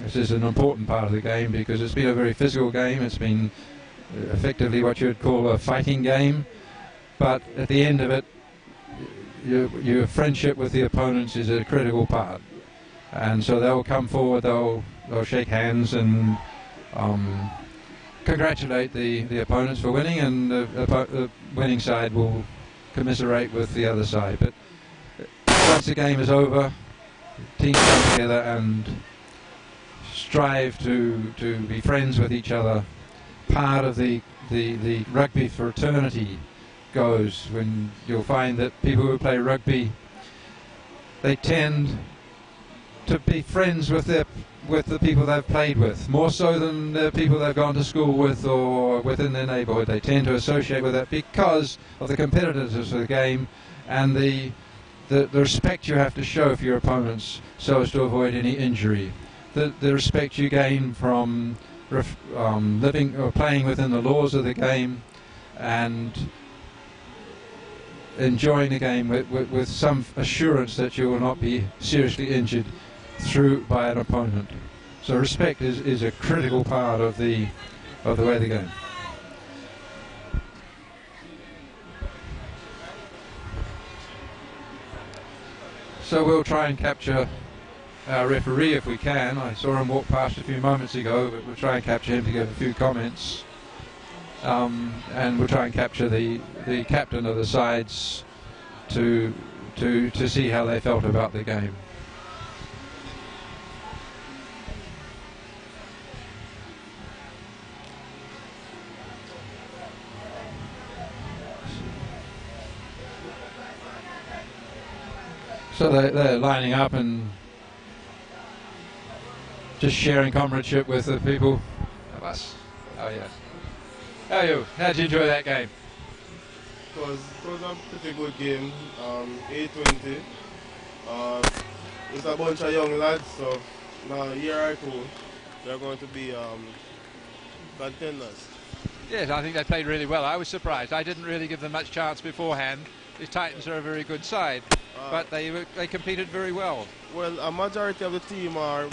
This is an important part of the game, because it's been a very physical game. It's been effectively what you would call a fighting game, but at the end of it, your friendship with the opponents is a critical part. And so they'll come forward, they'll shake hands and congratulate the opponents for winning, and the winning side will commiserate with the other side. But once the game is over, teams come together and strive to be friends with each other. Part of the rugby fraternity goes when you'll find that people who play rugby, they tend to be friends with the people they've played with, more so than the people they've gone to school with or within their neighbourhood. They tend to associate with that because of the competitiveness of the game and the respect you have to show for your opponents so as to avoid any injury. The respect you gain from living or playing within the laws of the game and enjoying the game with some assurance that you will not be seriously injured by an opponent. So respect is a critical part of the way of the game. So we'll try and capture our referee if we can. I saw him walk past a few moments ago, but we'll try and capture him to give a few comments. And we'll try and capture the captain of the sides to see how they felt about the game. So they're lining up and just sharing comradeship with the people of us. Oh yes. How are you? How did you enjoy that game? It was a pretty good game. 8-20. It's a bunch of young lads, so now a year or two, they're going to be contenders. Yes, I think they played really well. I was surprised. I didn't really give them much chance beforehand. The Titans are a very good side, but they competed very well. Well, a majority of the team are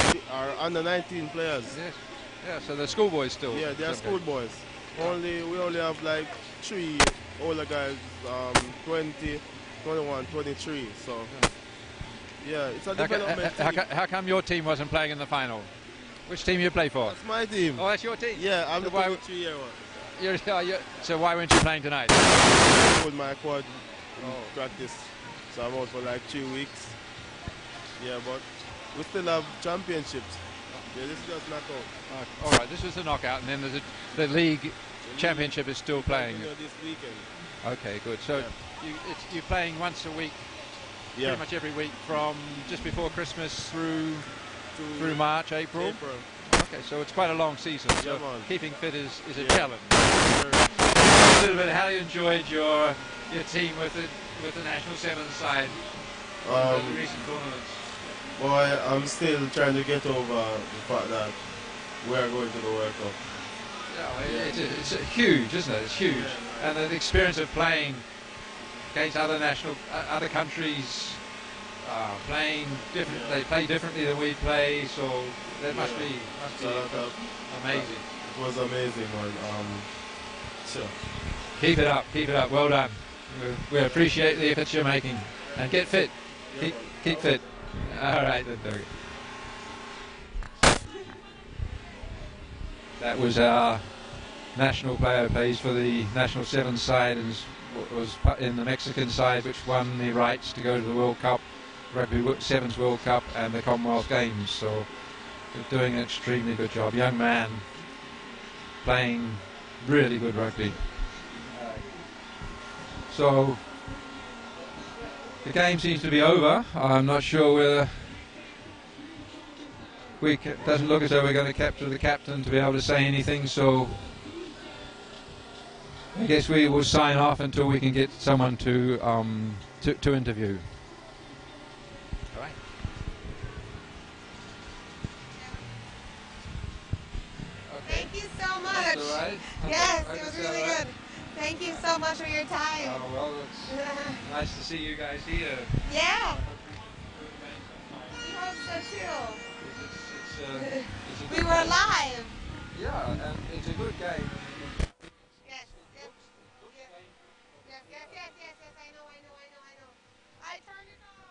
under 19 players. Yes. Yeah, so they're schoolboys still. Yeah, they're schoolboys. We only have like 3 older guys, 20, 21, 23. So yeah, it's a development team. How come your team wasn't playing in the final? Which team you play for? That's my team. Oh, that's your team? Yeah, I'm the 23-year one. So why weren't you playing tonight? With my quad practice, so I'm out for like 3 weeks. Yeah, but we still have championships. Yeah, this is just knockout. All right, this is the knockout, and then there's the league championship is still playing. This weekend. Okay, good. So you're playing once a week, pretty much every week from just before Christmas through through March, April. Okay, so it's quite a long season. So keeping fit is a challenge. A little bit. How you enjoyed your team with the national sevens side in the recent tournaments? Boy, I'm still trying to get over the fact that we are going to the World Cup. Yeah, it's huge, isn't it? It's huge, and the experience of playing against other countries, playing different. They play differently than we play, so that must be amazing. It was amazing, man. Sure. Keep it up. Well done. We appreciate the efforts you're making, and get fit. Keep fit. All right, then, Doug. That was our national player, plays for the national sevens side, and was in the Mexican side, which won the rights to go to the World Cup, Rugby Sevens World Cup, and the Commonwealth Games. So, they're doing an extremely good job. Young man, playing really good rugby. So, the game seems to be over. I'm not sure whether doesn't look as though we're going to capture the captain to be able to say anything, so I guess we will sign off until we can get someone to interview. All right. Thank you so much. That's all right. Yes, it was really good. Thank you so much for your time. Oh, well, it's nice to see you guys here. Yeah. We hope so too. We were live. Yeah, and it's a good game. Yes, I know. I turned it off.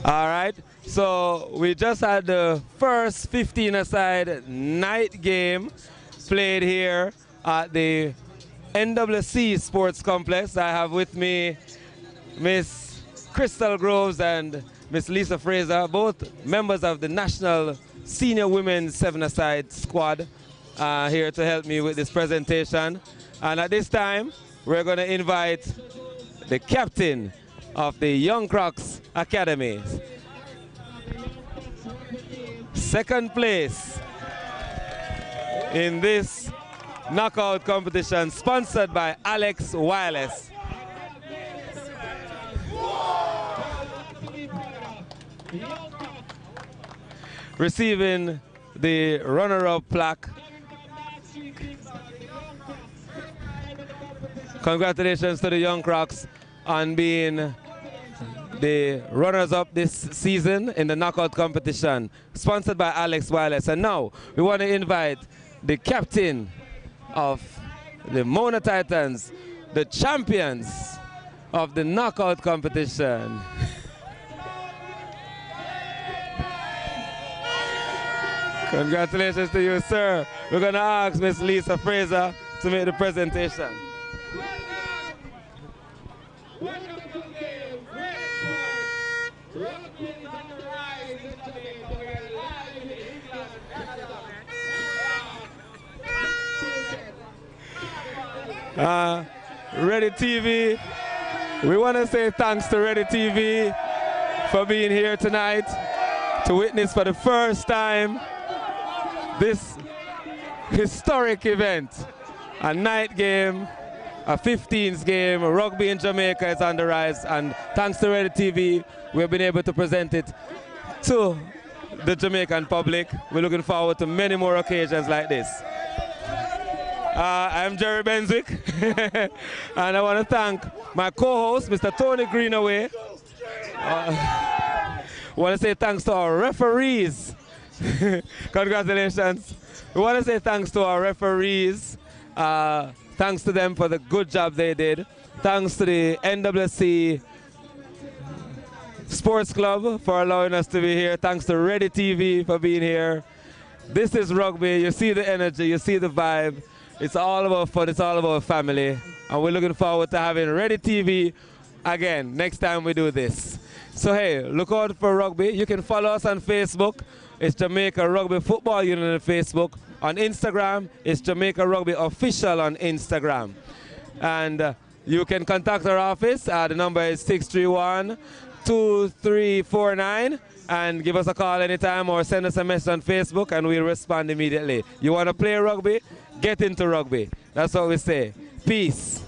All right. So we just had the first 15-a-side night game played here at the NWC Sports Complex. I have with me Miss Crystal Groves and Miss Lisa Fraser, both members of the National Senior Women's 7-a-side squad, here to help me with this presentation. And at this time, we're going to invite the captain of the Young Crocs Academy. Second place in this knockout competition, sponsored by Alex Wireless. Receiving the runner-up plaque. Congratulations to the Young Crocs on being the runners-up this season in the knockout competition, sponsored by Alex Wireless. And now we want to invite the captain of the Mona Titans, the champions of the knockout competition. Congratulations to you, sir. We're going to ask Miss Lisa Fraser to make the presentation. Ready TV, we want to say thanks to Ready TV for being here tonight to witness for the first time this historic event, a night game, a 15s game. Rugby in Jamaica is on the rise, and thanks to Ready TV, we've been able to present it to the Jamaican public. We're looking forward to many more occasions like this. I'm Jerry Benswick, and I want to thank my co-host, Mr. Tony Greenaway. I want to say thanks to our referees. Congratulations. We want to say thanks to our referees. Thanks to them for the good job they did. Thanks to the NWC Sports Club for allowing us to be here. Thanks to Ready TV for being here. This is rugby. You see the energy, you see the vibe. It's all about fun, it's all about family. And we're looking forward to having Ready TV again next time we do this. So hey, look out for rugby. You can follow us on Facebook. It's Jamaica Rugby Football Union on Facebook. On Instagram, it's Jamaica Rugby Official on Instagram. And you can contact our office. The number is 631-2349. And give us a call anytime or send us a message on Facebook and we'll respond immediately. You want to play rugby? Get into rugby. That's what we say. Peace.